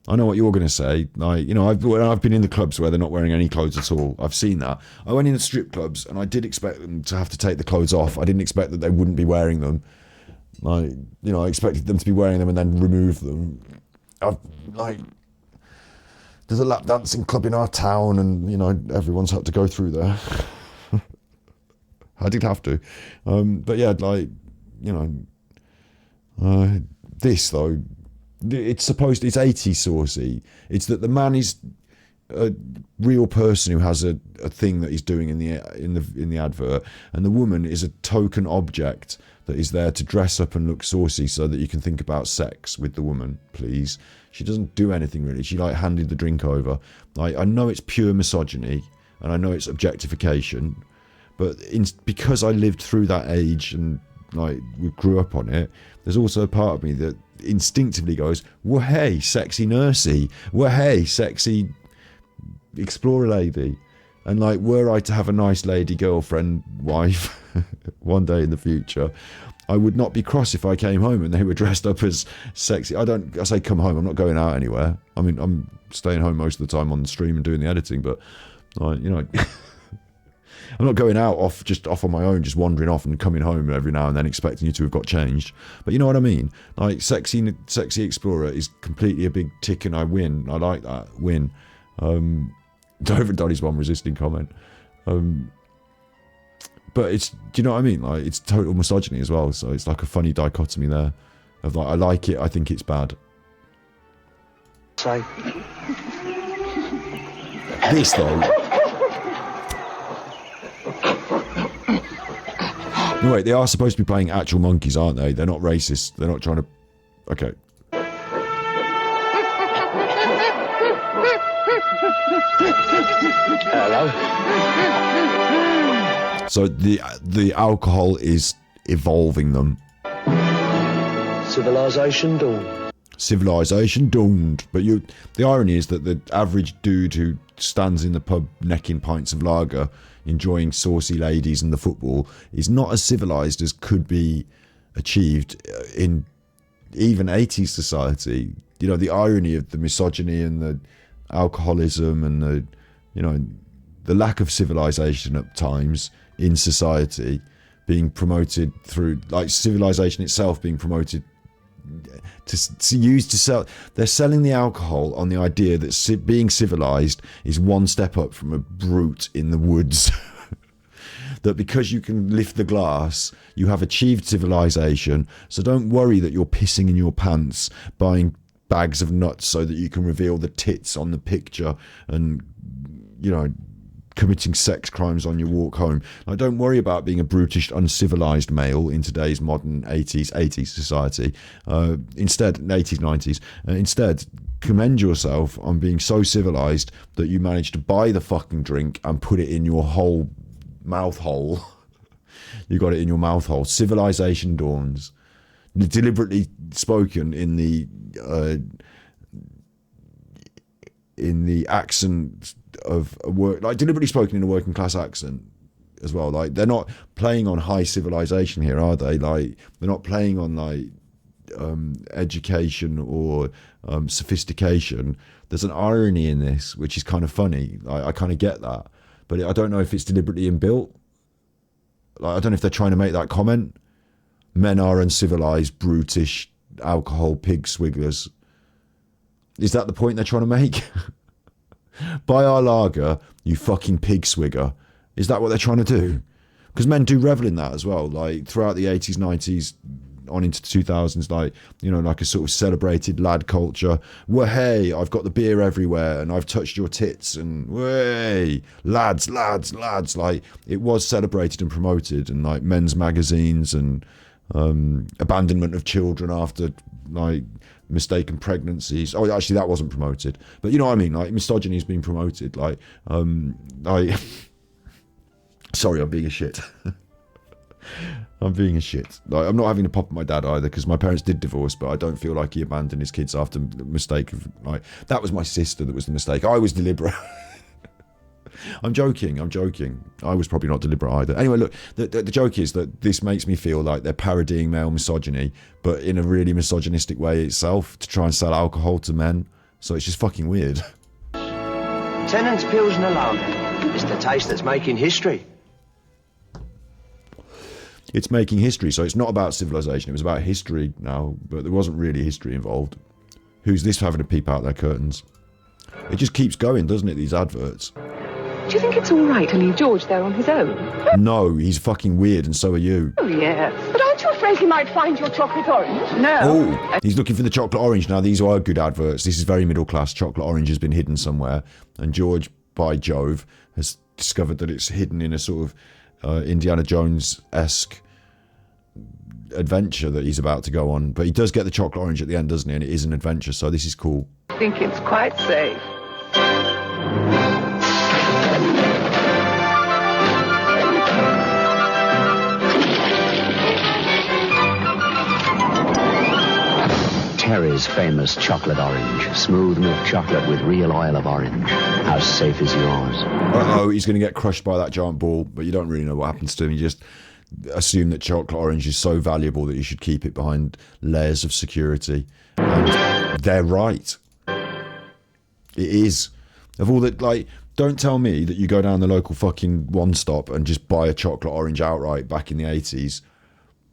I know what you're going to say. Like, you know, I've been in the clubs where they're not wearing any clothes at all. I've seen that. I went in the strip clubs and I did expect them to have to take the clothes off. I didn't expect that they wouldn't be wearing them. Like, you know, I expected them to be wearing them and then remove them. There's a lap dancing club in our town and, you know, everyone's had to go through there. I did have to. But yeah, like, you know, this though, it's 80s saucy. It's that the man is a real person who has a thing that he's doing in the advert, and the woman is a token object that is there to dress up and look saucy so that you can think about sex with the woman, please. She doesn't do anything really. She, like, handed the drink over. Like, I know it's pure misogyny and I know it's objectification, but because I lived through that age and, like, we grew up on it, there's also a part of me that instinctively goes, well, hey, sexy nursey. Well, hey, sexy explorer lady. And, like, were I to have a nice lady girlfriend wife one day in the future, I would not be cross if I came home and they were dressed up as sexy. I say come home, I'm not going out anywhere. I mean, I'm staying home most of the time on the stream and doing the editing, but, like, you know, I'm not going out off on my own, just wandering off and coming home every now and then expecting you to have got changed. But you know what I mean? Like, sexy explorer is completely a big tick and I win. I like that. Win. Dover Donny's one resisting comment. But it's, do you know what I mean? Like, it's total misogyny as well. So it's like a funny dichotomy there of, like, I like it, I think it's bad. Say. This though. No, wait, they are supposed to be playing actual monkeys, aren't they? They're not racist. They're not trying to... Okay. Hello. So the alcohol is evolving them. Civilization dawned. Civilization dawned. But the irony is that the average dude who stands in the pub necking pints of lager, enjoying saucy ladies and the football, is not as civilized as could be achieved in even 80s society. You know, the irony of the misogyny and the alcoholism and the, you know, the lack of civilization at times in society being promoted through, like, civilization itself being promoted to use to sell. They're selling the alcohol on the idea that being civilized is one step up from a brute in the woods. That because you can lift the glass, you have achieved civilization. So don't worry that you're pissing in your pants buying bags of nuts so that you can reveal the tits on the picture and, you know, committing sex crimes on your walk home. Like, don't worry about being a brutish, uncivilized male in today's modern 80s society. Instead, 80s, 90s. Instead, commend yourself on being so civilized that you managed to buy the fucking drink and put it in your whole mouth hole. You got it in your mouth hole. Civilization dawns. Deliberately spoken in the accent of a work, like deliberately spoken in a working class accent as well. Like, they're not playing on high civilization here, are they? Like, they're not playing on, like, education or sophistication. There's an irony in this, which is kind of funny. I kind of get that, but I don't know if it's deliberately inbuilt. Like, I don't know if they're trying to make that comment. Men are uncivilized, brutish, alcohol, pig swigglers. Is that the point they're trying to make? Buy our lager, you fucking pig swigger. Is that what they're trying to do? Because men do revel in that as well. Like, throughout the 80s, 90s, on into the 2000s, like, you know, like a sort of celebrated lad culture. Well, hey, I've got the beer everywhere and I've touched your tits, and way, lads. Like, it was celebrated and promoted, and like men's magazines and abandonment of children after like mistaken pregnancies. Oh, actually, that wasn't promoted, but you know what I mean. Like, misogyny's been promoted. Like, sorry, I'm being a shit. I'm being a shit. Like, I'm not having a pop at my dad either, because my parents did divorce, but I don't feel like he abandoned his kids after the mistake of, like, that was my sister that was the mistake. I was deliberate. I'm joking. I was probably not deliberate either. Anyway, look, the joke is that this makes me feel like they're parodying male misogyny, but in a really misogynistic way itself, to try and sell alcohol to men. So it's just fucking weird. Tennant's Pilsner Lager. It's the taste that's making history. It's making history, so it's not about civilization. It was about history now, but there wasn't really history involved. Who's this having to peep out their curtains? It just keeps going, doesn't it, these adverts? Do you think it's all right to leave George there on his own? No, he's fucking weird, and so are you. Oh, yes. But aren't you afraid he might find your chocolate orange? No. Oh, he's looking for the chocolate orange. Now, these are good adverts. This is very middle class. Chocolate orange has been hidden somewhere, and George, by Jove, has discovered that it's hidden in a sort of Indiana Jones-esque adventure that he's about to go on. But he does get the chocolate orange at the end, doesn't he? And it is an adventure, so this is cool. I think it's quite safe. Terry's famous chocolate orange. Smooth milk chocolate with real oil of orange. How safe is yours? Uh-oh, he's going to get crushed by that giant ball, but you don't really know what happens to him. You just assume that chocolate orange is so valuable that you should keep it behind layers of security. And they're right. It is. Of all that, like, don't tell me that you go down the local fucking One Stop and just buy a chocolate orange outright back in the 80s.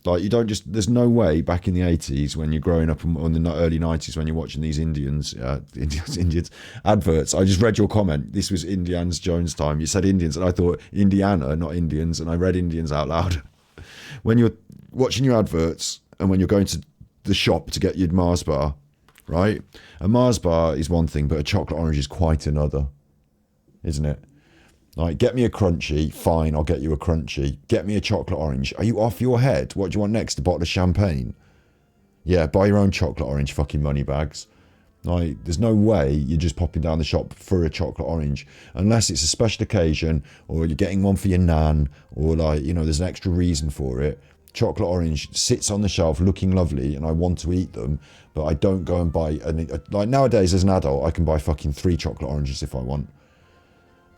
Like, you don't just, there's no way back in the 80s when you're growing up, in the early 90s when you're watching these Indians adverts. I just read your comment. This was Indiana Jones time. You said Indians, and I thought Indiana, not Indians, and I read Indians out loud. When you're watching your adverts and when you're going to the shop to get your Mars bar, right? A Mars bar is one thing, but a chocolate orange is quite another, isn't it? Like, get me a crunchy, fine, I'll get you a crunchy. Get me a chocolate orange. Are you off your head? What do you want next? A bottle of champagne? Yeah, buy your own chocolate orange, fucking money bags. Like, there's no way you're just popping down the shop for a chocolate orange. Unless it's a special occasion, or you're getting one for your nan, or like, you know, there's an extra reason for it. Chocolate orange sits on the shelf looking lovely, and I want to eat them, but I don't go and buy, like, nowadays as an adult, I can buy fucking 3 chocolate oranges if I want.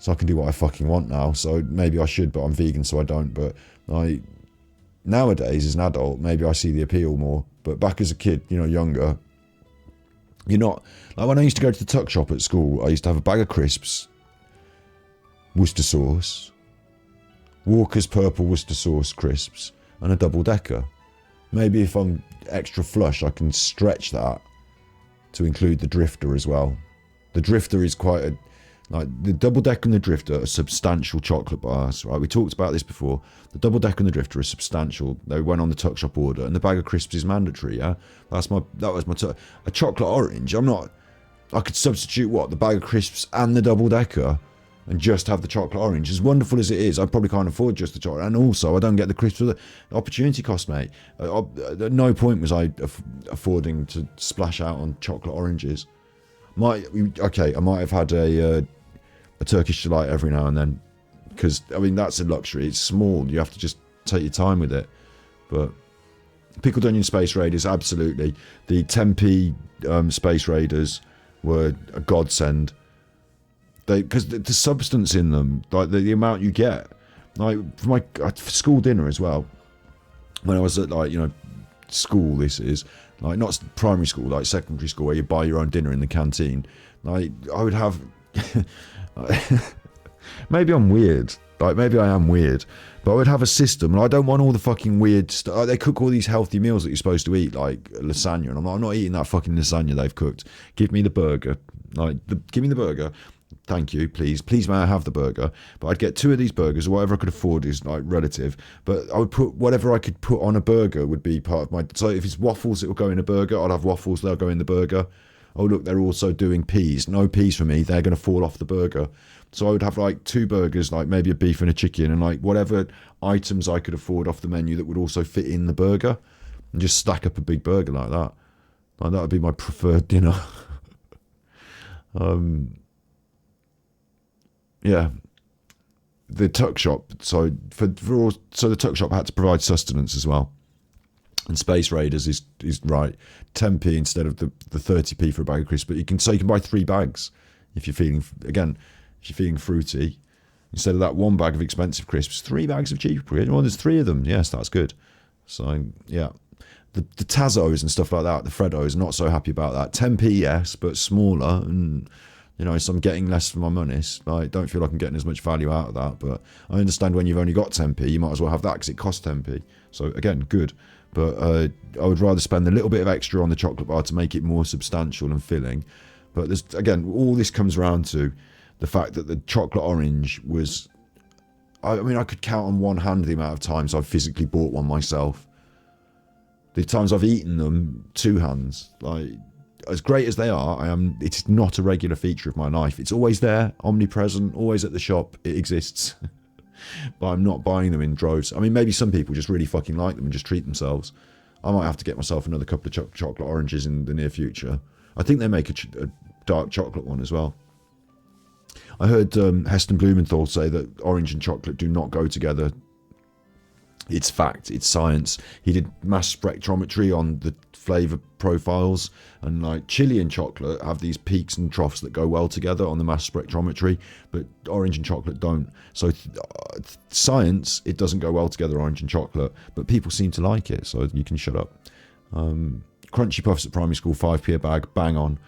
So I can do what I fucking want now. So maybe I should, but I'm vegan, so I don't. But like, nowadays as an adult, maybe I see the appeal more. But back as a kid, you know, younger, you're not, like when I used to go to the tuck shop at school, I used to have a bag of crisps, Worcester sauce, Walker's purple Worcester sauce crisps, and a double decker. Maybe if I'm extra flush, I can stretch that to include the drifter as well. The drifter is quite a, like, the double decker and the drifter are substantial chocolate bars, right? We talked about this before. The double decker and the drifter are substantial. They went on the tuck shop order, and the bag of crisps is mandatory. Yeah, that was my a chocolate orange. I could substitute what, the bag of crisps and the double decker, and just have the chocolate orange. As wonderful as it is, I probably can't afford just the chocolate, and also I don't get the crisps for the opportunity cost, mate. At no point was I affording to splash out on chocolate oranges. I might have had a Turkish delight every now and then, because I mean that's a luxury. It's small. You have to just take your time with it. But pickled onion space raiders, absolutely. The Tempe space raiders were a godsend. Because the substance in them, like the amount you get, like for my school dinner as well. When I was at, like, you know, school this is, like not primary school, like secondary school where you buy your own dinner in the canteen. Like I would have, maybe I'm weird, like maybe I am weird, but I would have a system, and I don't want all the fucking weird stuff. Like, they cook all these healthy meals that you're supposed to eat, like lasagna, and I'm not eating that fucking lasagna they've cooked. Give me the burger, give me the burger. Thank you, please may I have the burger. But I'd get 2 of these burgers, or whatever I could afford is like relative, but I would put whatever I could put on a burger would be part of my, so if it's waffles, it will go in a burger. I'd have waffles, they'll go in the burger. Oh look, they're also doing peas. No peas for me, they're going to fall off the burger. So I would have like 2 burgers, like maybe a beef and a chicken, and like whatever items I could afford off the menu that would also fit in the burger, and just stack up a big burger like that. Like that would be my preferred dinner. Yeah, the tuck shop. So so the tuck shop had to provide sustenance as well. And Space Raiders is right, 10p instead of the 30p for a bag of crisps. But you can buy 3 bags if you're feeling fruity. Instead of that 1 bag of expensive crisps, 3 bags of cheap crisps. Well, there's 3 of them. Yes, that's good. So yeah, the Tazos and stuff like that, the Freddos, not so happy about that. 10p, yes, but smaller, and so I'm getting less for my money. I don't feel like I'm getting as much value out of that. But I understand when you've only got 10p, you might as well have that because it costs 10p. So again, good. But I would rather spend a little bit of extra on the chocolate bar to make it more substantial and filling. But there's, again, all this comes around to the fact that the chocolate orange was, I mean, I could count on one hand the amount of times I've physically bought one myself. The times I've eaten them, 2 hands. Like, as great as they are, it's not a regular feature of my life. It's always there, omnipresent, always at the shop. It exists. But I'm not buying them in droves. I mean, maybe some people just really fucking like them and just treat themselves. I might have to get myself another couple of chocolate oranges in the near future. I think they make a dark chocolate one as well. I heard Heston Blumenthal say that orange and chocolate do not go together. It's fact, it's science. He did mass spectrometry on the flavour profiles, and like chili and chocolate have these peaks and troughs that go well together on the mass spectrometry, but orange and chocolate don't. So science, it doesn't go well together, orange and chocolate, but people seem to like it, so you can shut up. Crunchy Puffs at primary school, 5p a bag, bang on.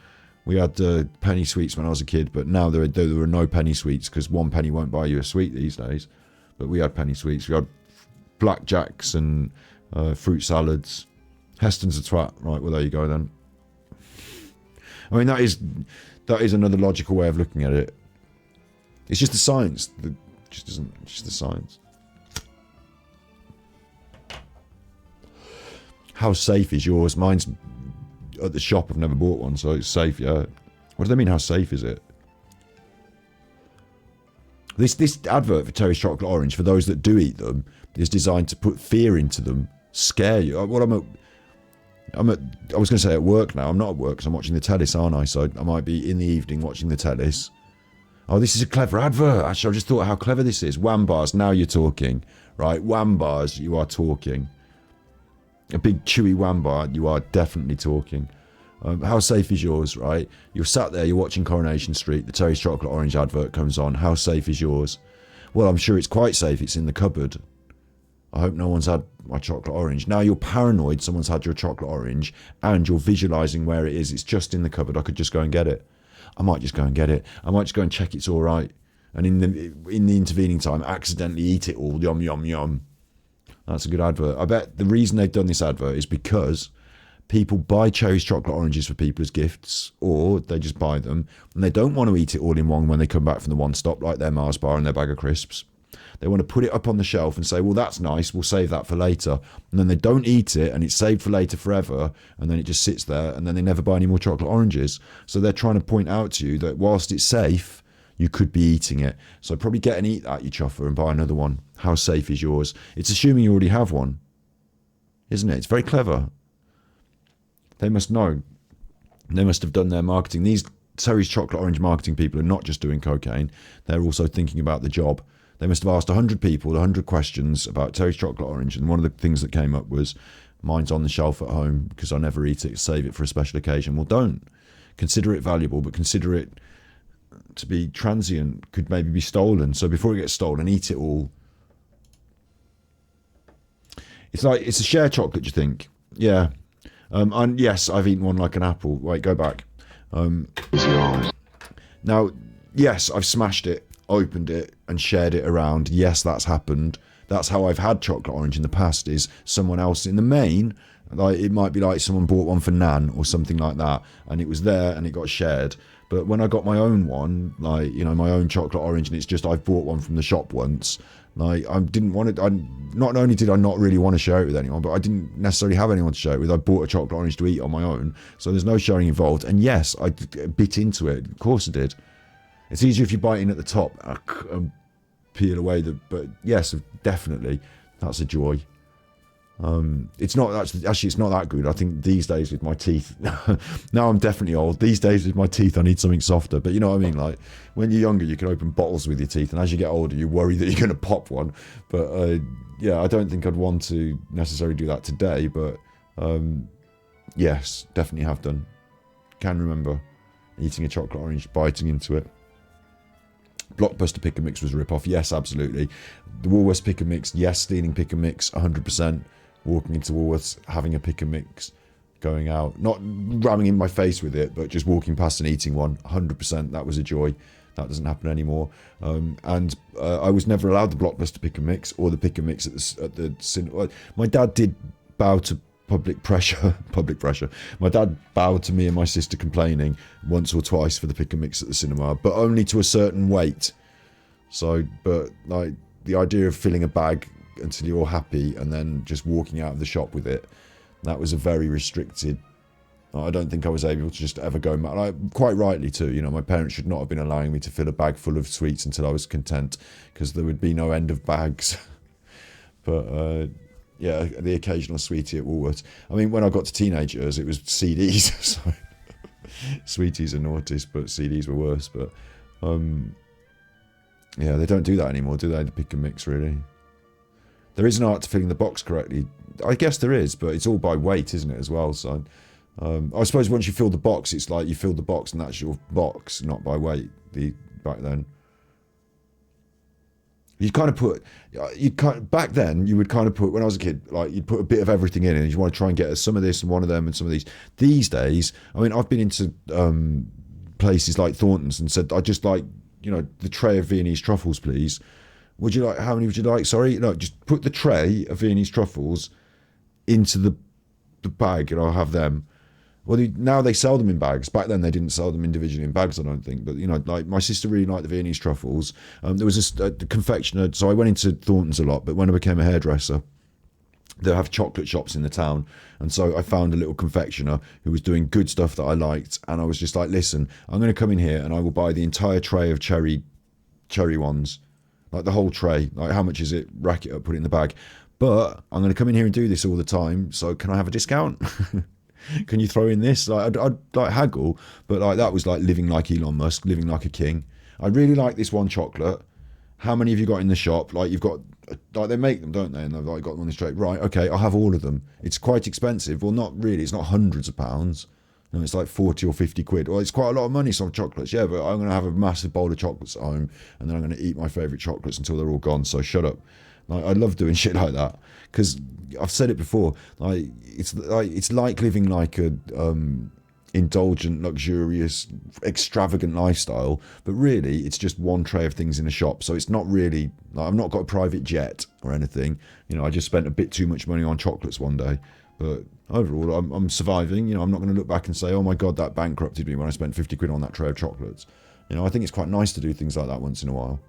We had penny sweets when I was a kid, but now there are no penny sweets because 1 penny won't buy you a sweet these days. But we had penny sweets. We had blackjacks and fruit salads. Heston's a twat. Right, well, there you go then. I mean, that is another logical way of looking at it. It's just the science. It's just the science. How safe is yours? Mine's at the shop. I've never bought one, so it's safe, yeah. What do they mean, how safe is it? This advert for Terry's Chocolate Orange, for those that do eat them, is designed to put fear into them, scare you. Well, I was going to say at work now. I'm not at work because I'm watching the tellis, aren't I? So I might be in the evening watching the tellis. Oh, this is a clever advert. Actually, I just thought how clever this is. Wham bars, now you're talking. Right, wham bars, you are talking. A big chewy wham bar, you are definitely talking. How safe is yours, right? You're sat there, you're watching Coronation Street, the Terry's Chocolate Orange advert comes on. How safe is yours? Well, I'm sure it's quite safe. It's in the cupboard. I hope no one's had my chocolate orange. Now you're paranoid someone's had your chocolate orange and you're visualising where it is. It's just in the cupboard. I could just go and get it. I might just go and get it. I might just go and check it's all right. And in the intervening time, accidentally eat it all. Yum, yum, yum. That's a good advert. I bet the reason they've done this advert is because people buy Cherry's chocolate oranges for people as gifts, or they just buy them and they don't want to eat it all in one when they come back from the one stop, like their Mars bar and their bag of crisps. They want to put it up on the shelf and say, well, that's nice, we'll save that for later. And then they don't eat it and it's saved for later forever, and then it just sits there and then they never buy any more chocolate oranges. So they're trying to point out to you that whilst it's safe, you could be eating it. So probably get and eat that, you chuffer, and buy another one. How safe is yours? It's assuming you already have one, isn't it? It's very clever. They must know. They must have done their marketing. These Terry's Chocolate Orange marketing people are not just doing cocaine. They're also thinking about the job. They must have asked 100 people 100 questions about Terry's Chocolate Orange, and one of the things that came up was, mine's on the shelf at home because I never eat it, save it for a special occasion. Well, don't. Consider it valuable, but consider it to be transient, could maybe be stolen. So before it gets stolen, eat it all. It's like, it's a share chocolate, do you think? Yeah. And yes, I've eaten one like an apple. Wait, go back. Now, yes, I've smashed it, opened it, and shared it around. Yes, that's happened. That's how I've had chocolate orange in the past, is someone else in the main, like it might be like someone bought one for Nan or something like that, and it was there and it got shared. But when I got my own one, like, you know, my own chocolate orange, and it's just I've bought one from the shop once, like, I didn't want it. Not only did I not really want to share it with anyone, but I didn't necessarily have anyone to share it with. I bought a chocolate orange to eat on my own, so there's no sharing involved. And yes, I bit into it. Of course I did. It's easier if you bite in at the top and peel away but yes, definitely, that's a joy. It's not actually it's not that good. I think these days with my teeth, now I'm definitely old. These days with my teeth, I need something softer. But you know what I mean? Like when you're younger, you can open bottles with your teeth, and as you get older, you worry that you're going to pop one. But yeah, I don't think I'd want to necessarily do that today. But yes, definitely have done. Can remember eating a chocolate orange, biting into it. Blockbuster Pick and Mix was a rip-off. Yes, absolutely. The Woolworths Pick and Mix. Yes, stealing Pick and Mix, 100%. Walking into Woolworths, having a Pick and Mix, going out, not ramming in my face with it, but just walking past and eating one, 100%. That was a joy. That doesn't happen anymore. And I was never allowed the Blockbuster Pick and Mix or the Pick and Mix at the cinema. My dad did bow to public pressure. My dad bowed to me and my sister complaining once or twice for the Pick and Mix at the cinema, but only to a certain weight. So, but like the idea of filling a bag until you're happy and then just walking out of the shop with it, that was a very restricted. I don't think I was able to just ever go mad. Like, quite rightly too, you know, my parents should not have been allowing me to fill a bag full of sweets until I was content, because there would be no end of bags. But yeah, the occasional sweetie at Woolworths. I mean, when I got to teenage years, it was CDs. So sweeties are naughties, but CDs were worse. But yeah, they don't do that anymore, do they? The Pick and Mix, really. There is an art to filling the box correctly. I guess there is, but it's all by weight, isn't it, as well? So I suppose once you fill the box, it's like you fill the box and that's your box, not by weight. Back then. You kind of put, back then, you would kind of put, when I was a kid, like you'd put a bit of everything in and you want to try and get some of this and one of them and some of these. These days, I mean, I've been into places like Thornton's and said, I just like, you know, the tray of Viennese truffles, please. Would you like, how many would you like? Sorry, no, just put the tray of Viennese truffles into the bag and I'll have them. Well, now they sell them in bags. Back then, they didn't sell them individually in bags, I don't think. But, you know, like my sister really liked the Viennese truffles. There was a confectioner, so I went into Thornton's a lot, but when I became a hairdresser, they have chocolate shops in the town. And so I found a little confectioner who was doing good stuff that I liked. And I was just like, listen, I'm going to come in here and I will buy the entire tray of cherry ones. Like the whole tray. Like, how much is it? Rack it up, put it in the bag. But I'm going to come in here and do this all the time. So can I have a discount? Can you throw in this? Like, I'd like haggle, but like that was like living like Elon Musk, living like a king. I really like this one chocolate. How many have you got in the shop? Like, you've got, like, they make them, don't they? And they've like got them on the tray. Right, okay, I'll have all of them. It's quite expensive. Well, not really. It's not hundreds of pounds. No, it's like 40 or 50 quid. Well, it's quite a lot of money, some chocolates. Yeah, but I'm going to have a massive bowl of chocolates at home, and then I'm going to eat my favourite chocolates until they're all gone. So shut up. Like, I love doing shit like that, because I've said it before. Like, it's like living like a indulgent, luxurious, extravagant lifestyle, but really it's just one tray of things in a shop. So it's not really like, I've not got a private jet or anything. You know, I just spent a bit too much money on chocolates one day, but overall I'm surviving. You know, I'm not going to look back and say, oh my god, that bankrupted me when I spent 50 quid on that tray of chocolates. You know, I think it's quite nice to do things like that once in a while.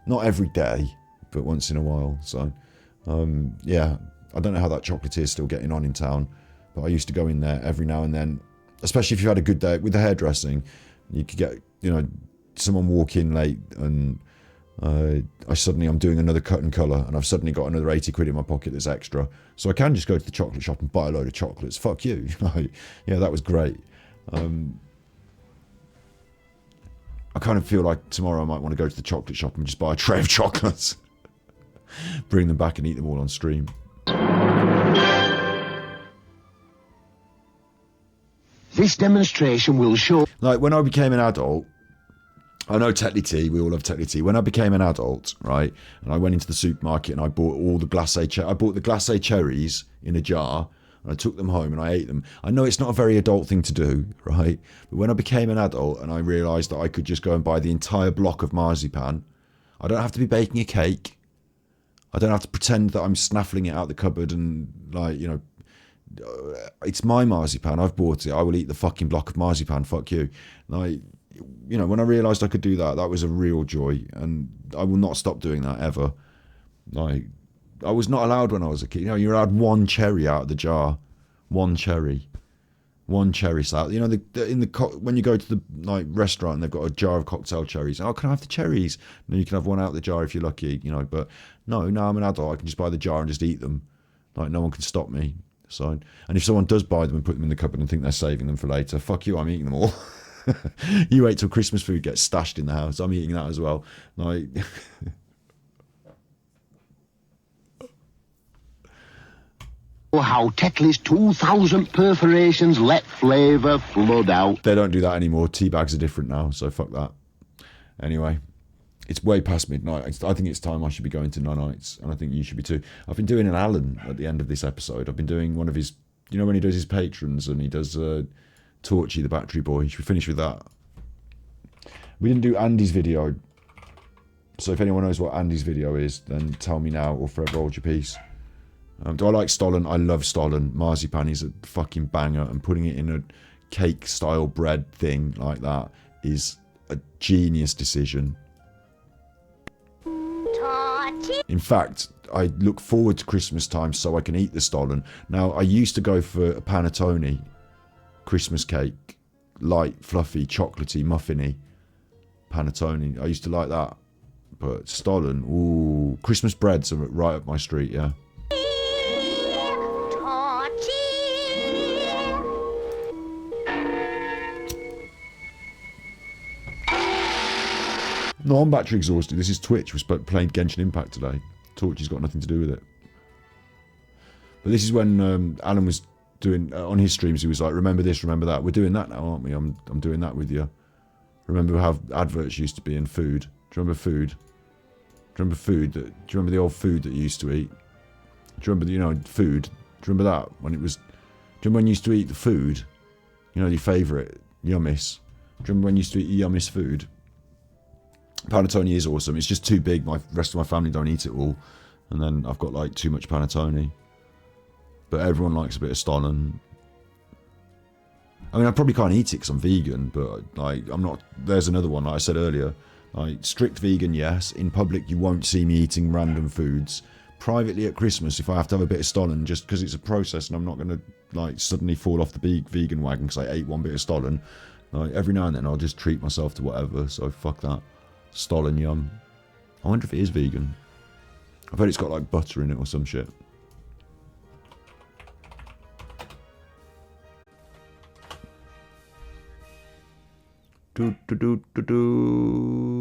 Not every day, but once in a while. So yeah, I don't know how that chocolatier is still getting on in town, but I used to go in there every now and then, especially if you had a good day with the hairdressing. You could get, you know, someone walk in late and I'm doing another cut and colour and I've suddenly got another 80 quid in my pocket that's extra. So I can just go to the chocolate shop and buy a load of chocolates. Fuck you. Yeah, that was great. I kind of feel like tomorrow I might want to go to the chocolate shop and just buy a tray of chocolates. Bring them back and eat them all on stream. This demonstration will show... Like, when I became an adult, I know Tetley tea, we all love Tetley tea. When I became an adult, right, and I went into the supermarket and I bought all the glacé I bought the glacé cherries in a jar. and I took them home and I ate them. I know it's not a very adult thing to do, right? But when I became an adult and I realised that I could just go and buy the entire block of marzipan, I don't have to be baking a cake. I don't have to pretend that I'm snaffling it out the cupboard and, like, you know, it's my marzipan. I've bought it. I will eat the fucking block of marzipan. Fuck you. Like, you know, when I realised I could do that, that was a real joy, and I will not stop doing that ever. Like, I was not allowed when I was a kid. You know, you're allowed one cherry out of the jar, one cherry salad. You know, when you go to the like restaurant, and they've got a jar of cocktail cherries. Oh, can I have the cherries? And then you can have one out of the jar if you're lucky. You know, but no, I'm an adult. I can just buy the jar and just eat them. Like, no one can stop me. So, and if someone does buy them and put them in the cupboard and think they're saving them for later, fuck you, I'm eating them all. You wait till Christmas food gets stashed in the house. I'm eating that as well. Like, how Tetley's 2,000 perforations let flavour flood out. They don't do that anymore. Tea bags are different now, so fuck that. Anyway, it's way past midnight. I think it's time I should be going to nonites, and I think you should be too. I've been doing an Alan at the end of this episode. I've been doing one of his, you know, when he does his patrons and he does Torchy the Battery Boy. Should we finish with that? We didn't do Andy's video, so if anyone knows what Andy's video is, then tell me now or forever hold your peace. Do I like Stollen? I love Stollen. Marzipan is a fucking banger, and putting it in a cake-style bread thing like that is a genius decision. In fact, I look forward to Christmas time so I can eat the Stollen. Now, I used to go for a panettone Christmas cake, light, fluffy, chocolatey, muffiny panettone. I used to like that. But Stollen, ooh, Christmas breads are right up my street, yeah. No, I'm battery exhausted. This is Twitch. We're playing Genshin Impact today. Torchy's got nothing to do with it. But this is when Alan was doing, on his streams, he was like, remember this, remember that. We're doing that now, aren't we? I'm doing that with you. Remember how adverts used to be in food? Do you remember food? Do you remember food? Do you remember the old food that you used to eat? Do you remember, you know, food? Do you remember that? When it was, do you remember when you used to eat the food? You know, your favourite, Yummies. Do you remember when you used to eat Yummies food? Panettone is awesome. It's just too big. My rest of my family don't eat it all, and then I've got like too much panettone. But everyone likes a bit of Stollen. I mean, I probably can't eat it because I'm vegan, but like I'm not. There's another one, like I said earlier. Like strict vegan, yes. In public, you won't see me eating random foods. Privately at Christmas, if I have to have a bit of Stollen, just because it's a process, and I'm not going to like suddenly fall off the big vegan wagon because I ate one bit of Stollen. Like every now and then, I'll just treat myself to whatever. So fuck that. Stollen yum. I wonder if it is vegan. I bet it's got like butter in it or some shit. Do do do do do.